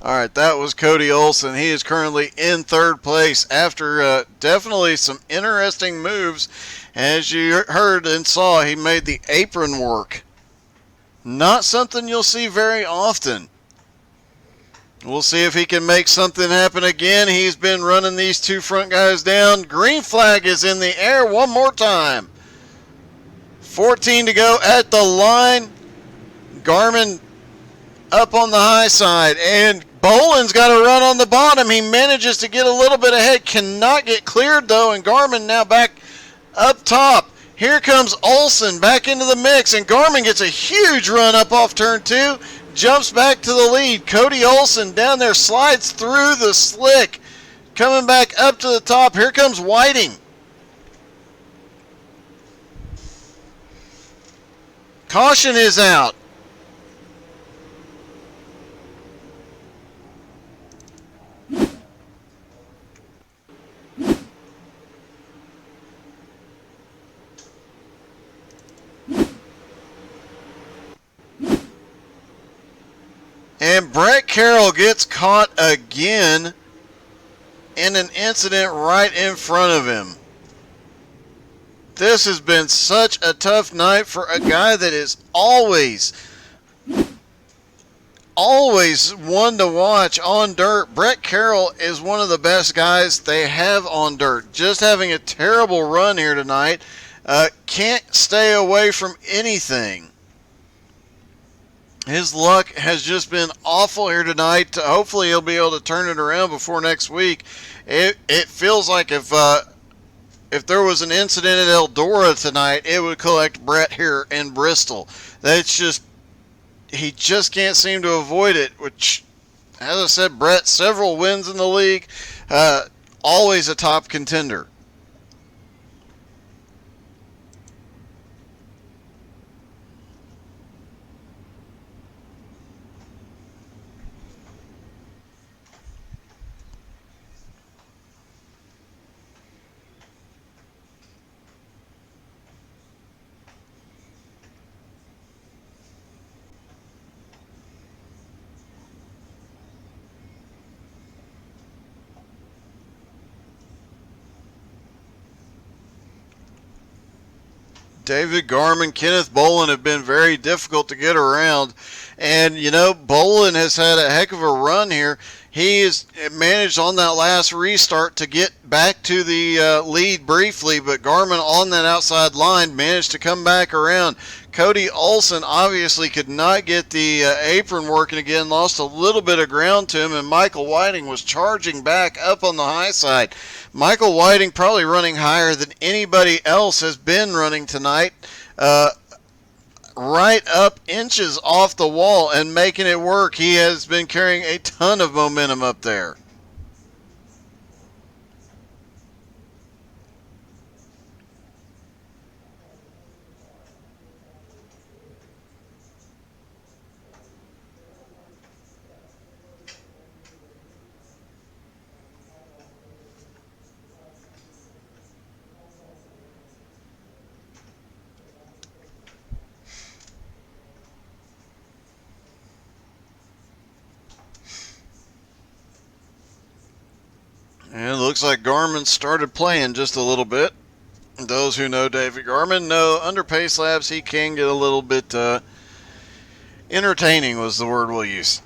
All right, that was Cody Olson. He is currently in third place after definitely some interesting moves. As you heard and saw, he made the apron work. Not something you'll see very often. We'll see if he can make something happen again. He's been running these two front guys down. Green flag is in the air one more time. 14 to go at the line. Garmin up on the high side, and Boland's got a run on the bottom. He manages to get a little bit ahead, cannot get cleared though, and Garmin now back up top. Here comes Olson back into the mix, and Garmin gets a huge run up off turn 2, jumps back to the lead. Cody Olson down there slides through the slick, coming back up to the top. Here comes Whiting. Caution is out. And Brett Carroll gets caught again in an incident right in front of him. This has been such a tough night for a guy that is always one to watch on dirt. Brett Carroll is one of the best guys they have on dirt. Just having a terrible run here tonight. Can't stay away from anything. His luck has just been awful here tonight. Hopefully he'll be able to turn it around before next week. It feels like if there was an incident at Eldora tonight, it would collect Brett here in Bristol. That's just, he just can't seem to avoid it, which, as I said, Brett, several wins in the league, always a top contender. David Garman, Kenneth Boland have been very difficult to get around. And, you know, Boland has had a heck of a run here. He has managed on that last restart to get back to the lead briefly, but Garman on that outside line managed to come back around. Cody Olson obviously could not get the apron working again, lost a little bit of ground to him, and Michael Whiting was charging back up on the high side. Michael Whiting probably running higher than anybody else has been running tonight. Right up inches off the wall and making it work. He has been carrying a ton of momentum up there. looks like Garmin started playing just a little bit. Those who know David Garmin know under pace laps he can get a little bit entertaining was the word we'll use.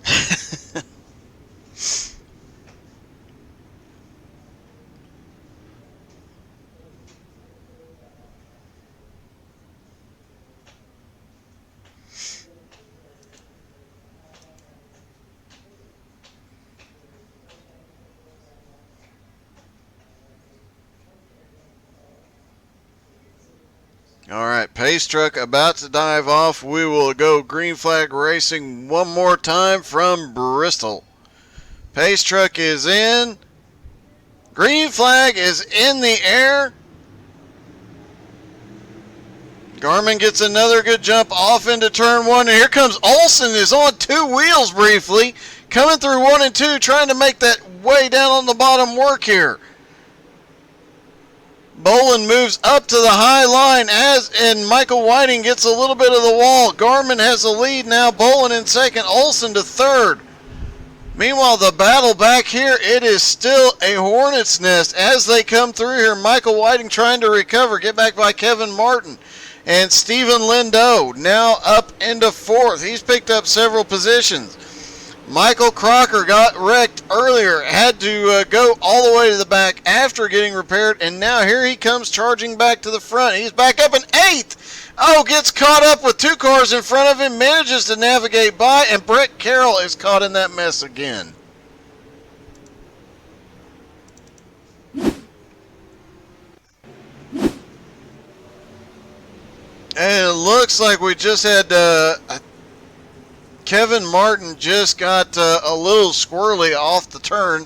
All right, pace truck about to dive off. We will go green flag racing one more time from Bristol. Pace truck is in. Green flag is in the air. Garmin gets another good jump off into turn one. And here comes Olsen, is on two wheels briefly. Coming through one and two, trying to make that way down on the bottom work here. Bolin moves up to the high line and Michael Whiting gets a little bit of the wall. Garmin has the lead now. Bolin in second, Olsen to third. Meanwhile, the battle back here, it is still a hornet's nest as they come through here. Michael Whiting trying to recover, get back by Kevin Martin. And Stephen Lindo now up into fourth. He's picked up several positions. Michael Crocker got wrecked earlier, had to go all the way to the back after getting repaired, and now here he comes charging back to the front. He's back up in eighth. Oh, gets caught up with two cars in front of him, manages to navigate by, and Brett Carroll is caught in that mess again. And it looks like we just had Kevin Martin just got a little squirrely off the turn,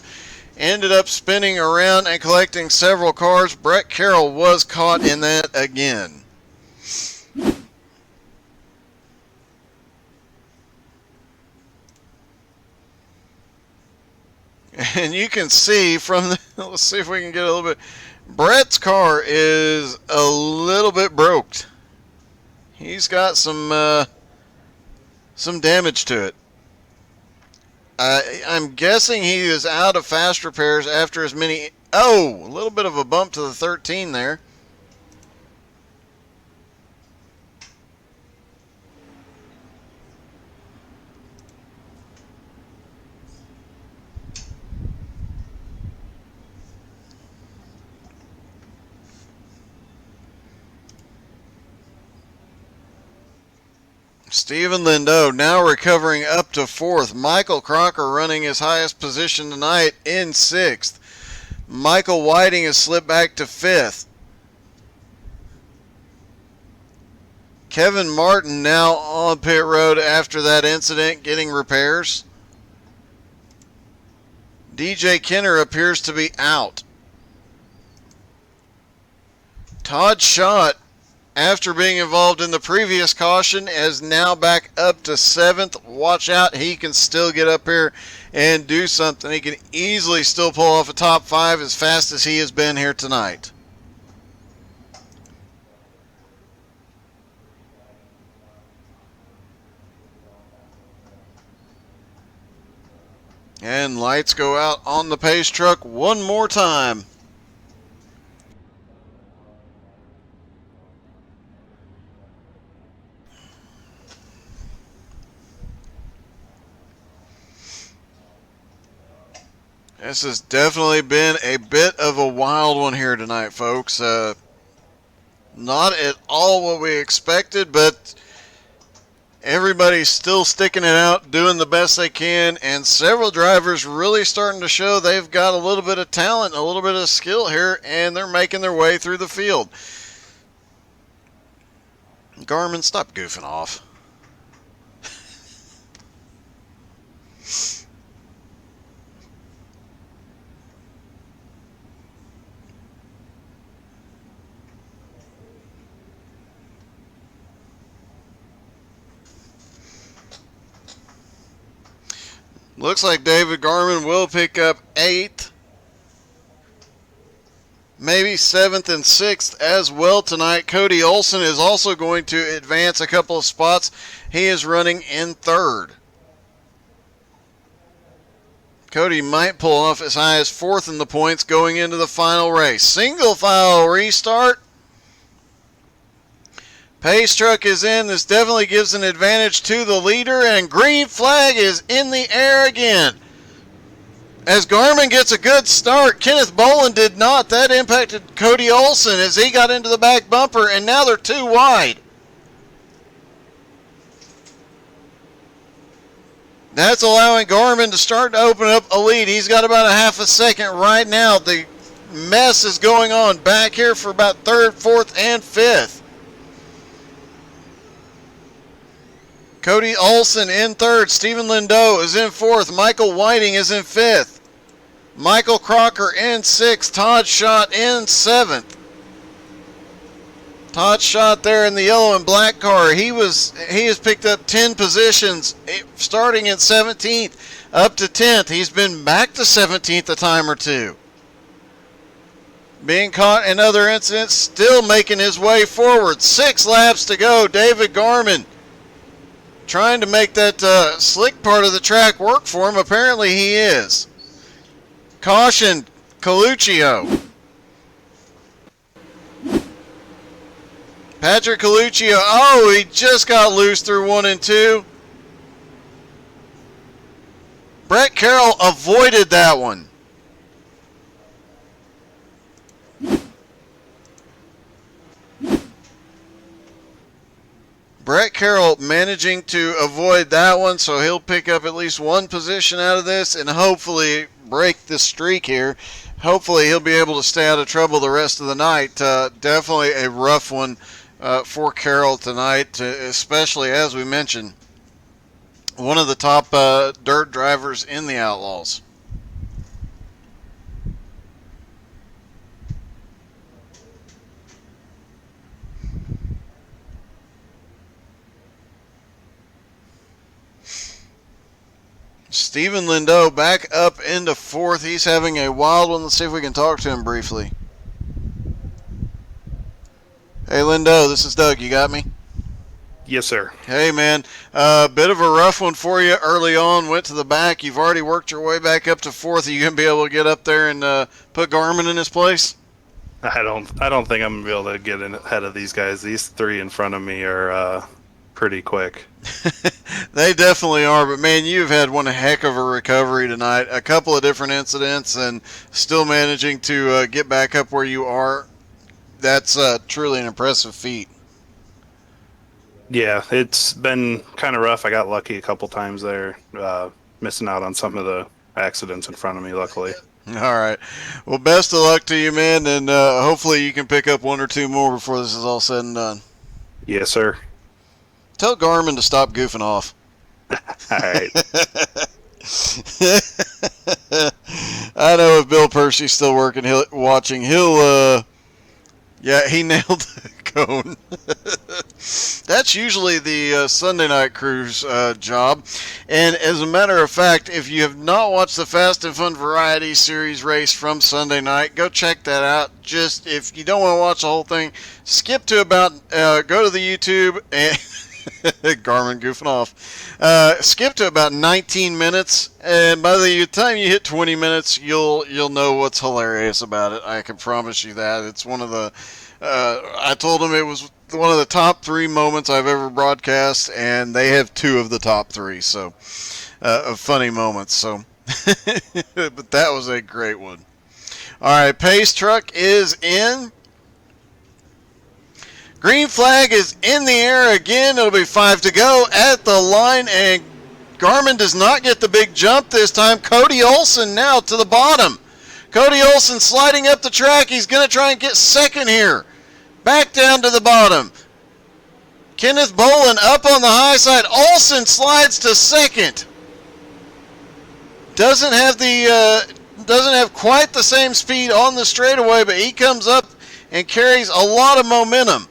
ended up spinning around and collecting several cars. Brett Carroll was caught in that again. And you can see from the, let's see if we can get a little bit. Brett's car is a little bit broke. He's got some damage to it. I'm guessing he is out of fast repairs after as many. Oh, a little bit of a bump to the 13 there. Stephen Lindo now recovering up to fourth. Michael Crocker running his highest position tonight in sixth. Michael Whiting has slipped back to fifth. Kevin Martin now on pit road after that incident, getting repairs. DJ Kenner appears to be out. Todd Schott, after being involved in the previous caution, is now back up to seventh. Watch out, he can still get up here and do something. He can easily still pull off a top five as fast as he has been here tonight. And lights go out on the pace truck one more time. This has definitely been a bit of a wild one here tonight, folks. Not at all what we expected, but everybody's still sticking it out, doing the best they can, and several drivers really starting to show they've got a little bit of talent, a little bit of skill here, and they're making their way through the field. Garmin, stop goofing off. Looks like David Garmin will pick up 8th, maybe 7th and 6th as well tonight. Cody Olsen is also going to advance a couple of spots. He is running in 3rd. Cody might pull off as high as 4th in the points going into the final race. Single file restart. Pace truck is in. This definitely gives an advantage to the leader, and green flag is in the air again. As Garmin gets a good start, Kenneth Boland did not. That impacted Cody Olsen as he got into the back bumper, and now they're too wide. That's allowing Garmin to start to open up a lead. He's got about a half a second right now. The mess is going on back here for about 3rd, 4th, and 5th. Cody Olsen in 3rd. Stephen Lindeau is in 4th. Michael Whiting is in 5th. Michael Crocker in 6th. Todd Schott in 7th. Todd Schott there in the yellow and black car. He has picked up 10 positions, starting in 17th up to 10th. He's been back to 17th a time or two. Being caught in other incidents, still making his way forward. 6 laps to go. David Garmin trying to make that slick part of the track work for him. Apparently he is. Caution, Coluccio. Patrick Coluccio, oh, he just got loose through 1 and 2. Brett Carroll avoided that one. Brett Carroll managing to avoid that one, so he'll pick up at least 1 position out of this and hopefully break the streak here. Hopefully he'll be able to stay out of trouble the rest of the night. Definitely a rough one for Carroll tonight, especially as we mentioned, one of the top dirt drivers in the Outlaws. Stephen Lindeau back up into 4th. He's having a wild one. Let's see if we can talk to him briefly. Hey, Lindeau, this is Doug. You got me? Yes, sir. Hey, man. Bit of a rough one for you early on. Went to the back. You've already worked your way back up to 4th. Are you going to be able to get up there and put Garmin in his place? I don't think I'm going to be able to get in ahead of these guys. These 3 in front of me are pretty quick. They definitely are, but man, you've had one heck of a recovery tonight. A couple of different incidents and still managing to get back up where you are. That's truly an impressive feat. Yeah, it's been kind of rough. I got lucky a couple times there, missing out on some of the accidents in front of me, luckily. All right. Well, best of luck to you, man, and hopefully you can pick up 1 or 2 more before this is all said and done. Yes, sir. Tell Garmin to stop goofing off. All right. I know if Bill Percy's still working, yeah, he nailed the cone. That's usually the Sunday night crew's job. And as a matter of fact, if you have not watched the Fast and Fun Variety Series race from Sunday night, go check that out. Just if you don't want to watch the whole thing, skip to about, go to the YouTube and Garmin goofing off. Skip to about 19 minutes, and by the time you hit 20 minutes, you'll know what's hilarious about it. I can promise you that. It's one of the. I told them it was one of the top 3 moments I've ever broadcast, and they have 2 of the top 3. So, of funny moments. So, but that was a great one. All right, pace truck is in. Green flag is in the air again. It'll be 5 to go at the line, and Garmin does not get the big jump this time. Cody Olsen now to the bottom. Cody Olsen sliding up the track. He's going to try and get 2nd here. Back down to the bottom. Kenneth Boland up on the high side. Olsen slides to 2nd. Doesn't have quite the same speed on the straightaway, but he comes up and carries a lot of momentum.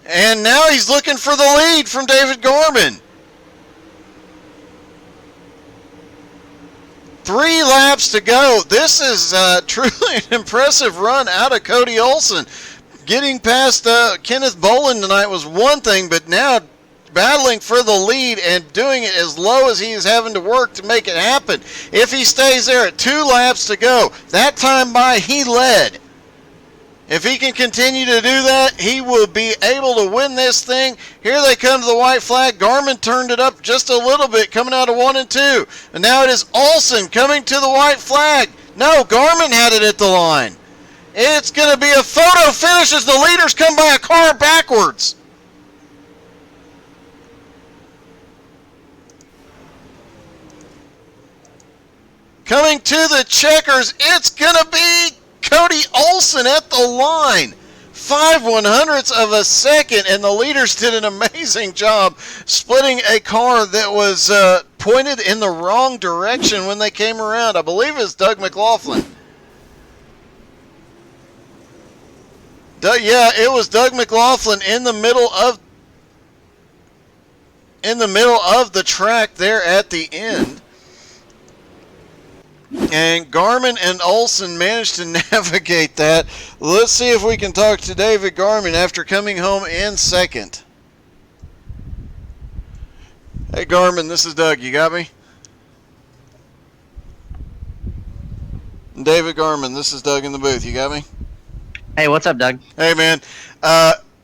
And now he's looking for the lead from David Garmin. 3 laps to go. This is truly an impressive run out of Cody Olsen. Getting past Kenneth Boland tonight was one thing, but now battling for the lead and doing it as low as he is having to work to make it happen. If he stays there at 2 laps to go, that time by he led. If he can continue to do that, he will be able to win this thing. Here they come to the white flag. Garmin turned it up just a little bit coming out of 1 and 2. And now it is Olsen coming to the white flag. No, Garmin had it at the line. It's going to be a photo finish as the leaders come by a car backwards. Coming to the checkers, it's going to be Cody Olsen at the line. 5/100ths of a second, and the leaders did an amazing job splitting a car that was pointed in the wrong direction when they came around. I believe it's Doug McLaughlin. Yeah, it was Doug McLaughlin in the middle of the track there at the end. And Garmin and Olsen managed to navigate that. Let's see if we can talk to David Garmin after coming home in second. Hey Garmin, this is Doug. You got me? David Garmin, this is Doug in the booth. You got me? Hey, what's up, Doug? Hey man,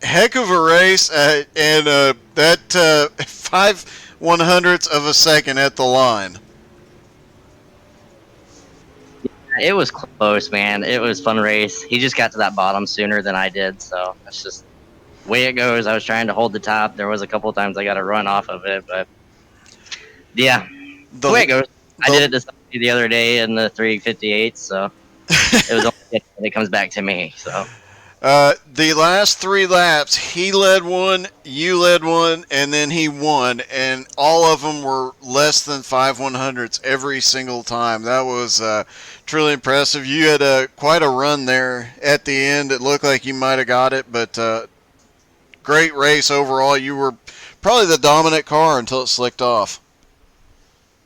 heck of a race, and that 5/100ths of a second at the line. It was close, man. It was a fun race. He just got to that bottom sooner than I did, so that's just the way it goes. I was trying to hold the top. There was a couple times I got to run off of it, but yeah, the way it goes. I did it to somebody the other day in the 358, so it was only when it comes back to me. So the last 3 laps, he led one, you led one, and then he won, and all of them were less than 5/100ths every single time. That was truly impressive. You had quite a run there at the end. It looked like you might have got it, but great race overall. You were probably the dominant car until it slicked off.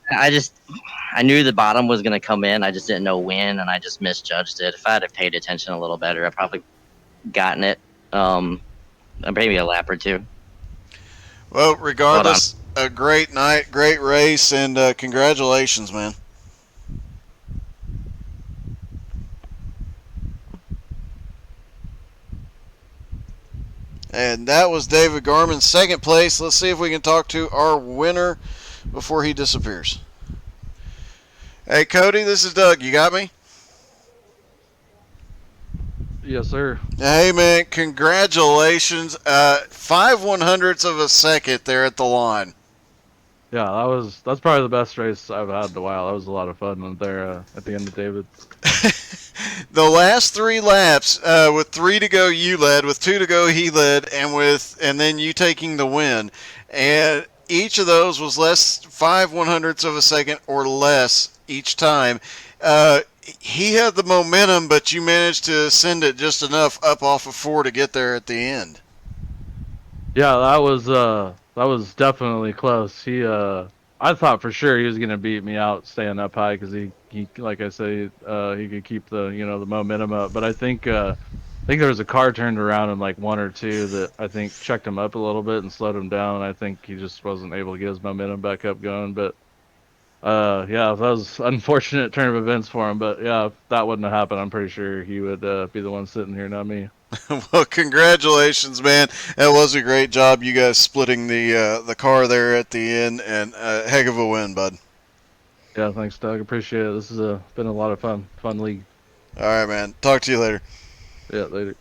I knew the bottom was going to come in. I just didn't know when, and I just misjudged it. If I had paid attention a little better, I probably gotten it. Maybe a lap or 2. Well, regardless, a great night, great race, and congratulations, man. And that was David Garmin, second place. Let's see if we can talk to our winner before he disappears. Hey, Cody, this is Doug. You got me? Yes, sir. Hey, man, congratulations. 5/100ths of a second there at the line. Yeah, that's probably the best race I've had in a while. That was a lot of fun there at the end of David. The last 3 laps, with 3 to go, you led. With 2 to go, he led, and then you taking the win. And each of those was less 5/100ths of a second or less each time. He had the momentum, but you managed to send it just enough up off of 4 to get there at the end. Yeah, that was definitely close. I thought for sure he was gonna beat me out staying up high because he like I say he could keep the the momentum up. But I think there was a car turned around in like 1 or 2 that I think checked him up a little bit and slowed him down. I think he just wasn't able to get his momentum back up going. But yeah, that was an unfortunate turn of events for him. But yeah, if that wouldn't have happened, I'm pretty sure he would be the one sitting here, not me. Well, congratulations, man. That was a great job, you guys splitting the car there at the end, and a heck of a win, bud. Yeah, thanks, Doug. Appreciate it. This has been a lot of fun league. All right, man. Talk to you later. Yeah, later.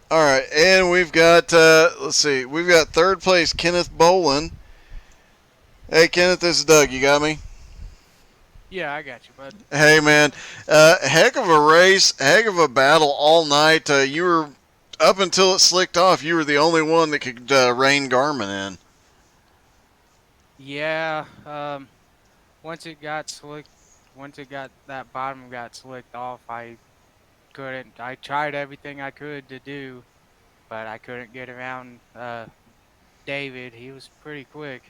All right, and we've got, let's see, we've got third place, Kenneth Bolin. Hey, Kenneth, this is Doug. You got me? Yeah, I got you, bud. Hey, man. Heck of a race, heck of a battle all night. You were, up until it slicked off, you were the only one that could rein Garmin in. Yeah, once it got that bottom got slicked off, I tried everything I could to do, but I couldn't get around David. He was pretty quick.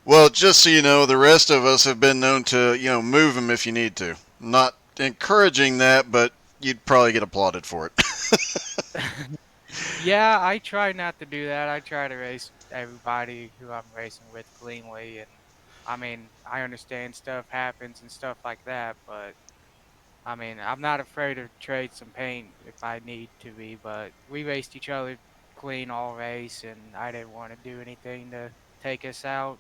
Well, just so you know, the rest of us have been known to, move him if you need to. Not encouraging that, but you'd probably get applauded for it. Yeah, I try not to do that. I try to race everybody who I'm racing with cleanly, and I mean, I understand stuff happens and stuff like that, but I mean, I'm not afraid to trade some paint if I need to be. But we raced each other clean all race, and I didn't want to do anything to take us out.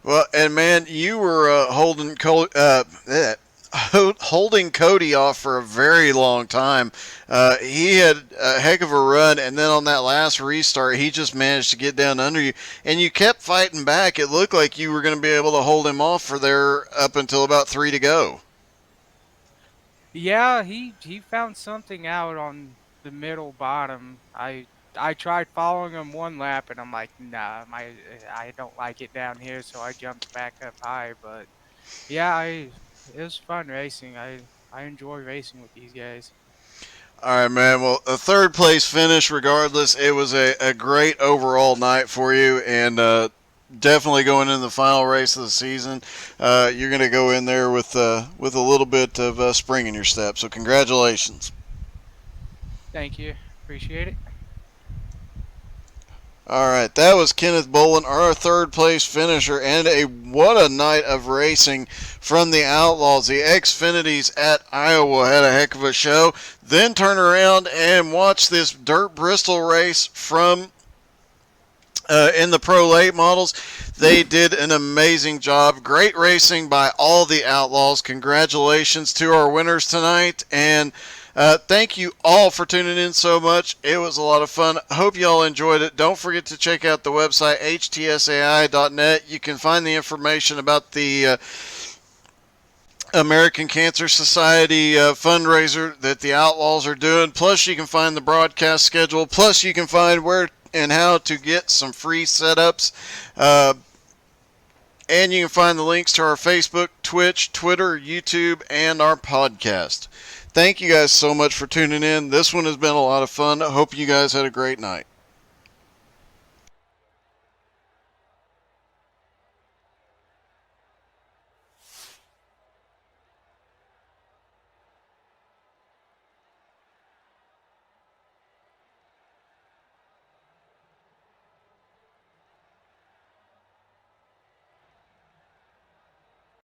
Well, and man, you were holding Cody off for a very long time. He had a heck of a run, and then on that last restart, he just managed to get down under you, and you kept fighting back. It looked like you were going to be able to hold him off for there up until about 3 to go. Yeah, he found something out on the middle bottom. I tried following him one lap, and I'm like, nah, I don't like it down here, so I jumped back up high. But yeah, it was fun racing. I enjoy racing with these guys. All right, man. Well, a third place finish, regardless, it was a great overall night for you, and definitely going into the final race of the season, you're going to go in there with a little bit of spring in your step. So, congratulations. Thank you, appreciate it. All right, that was Kenneth Bolin, our third place finisher, and what a night of racing from the Outlaws. The Xfinities at Iowa had a heck of a show. Then turn around and watch this Dirt Bristol race from in the Pro Late models. They did an amazing job. Great racing by all the Outlaws. Congratulations to our winners tonight, and thank you all for tuning in so much. It was a lot of fun. Hope you all enjoyed it. Don't forget to check out the website, htsai.net. You can find the information about the American Cancer Society fundraiser that the Outlaws are doing. Plus, you can find the broadcast schedule. Plus, you can find where and how to get some free setups. And you can find the links to our Facebook, Twitch, Twitter, YouTube, and our podcast. Thank you guys so much for tuning in. This one has been a lot of fun. I hope you guys had a great night.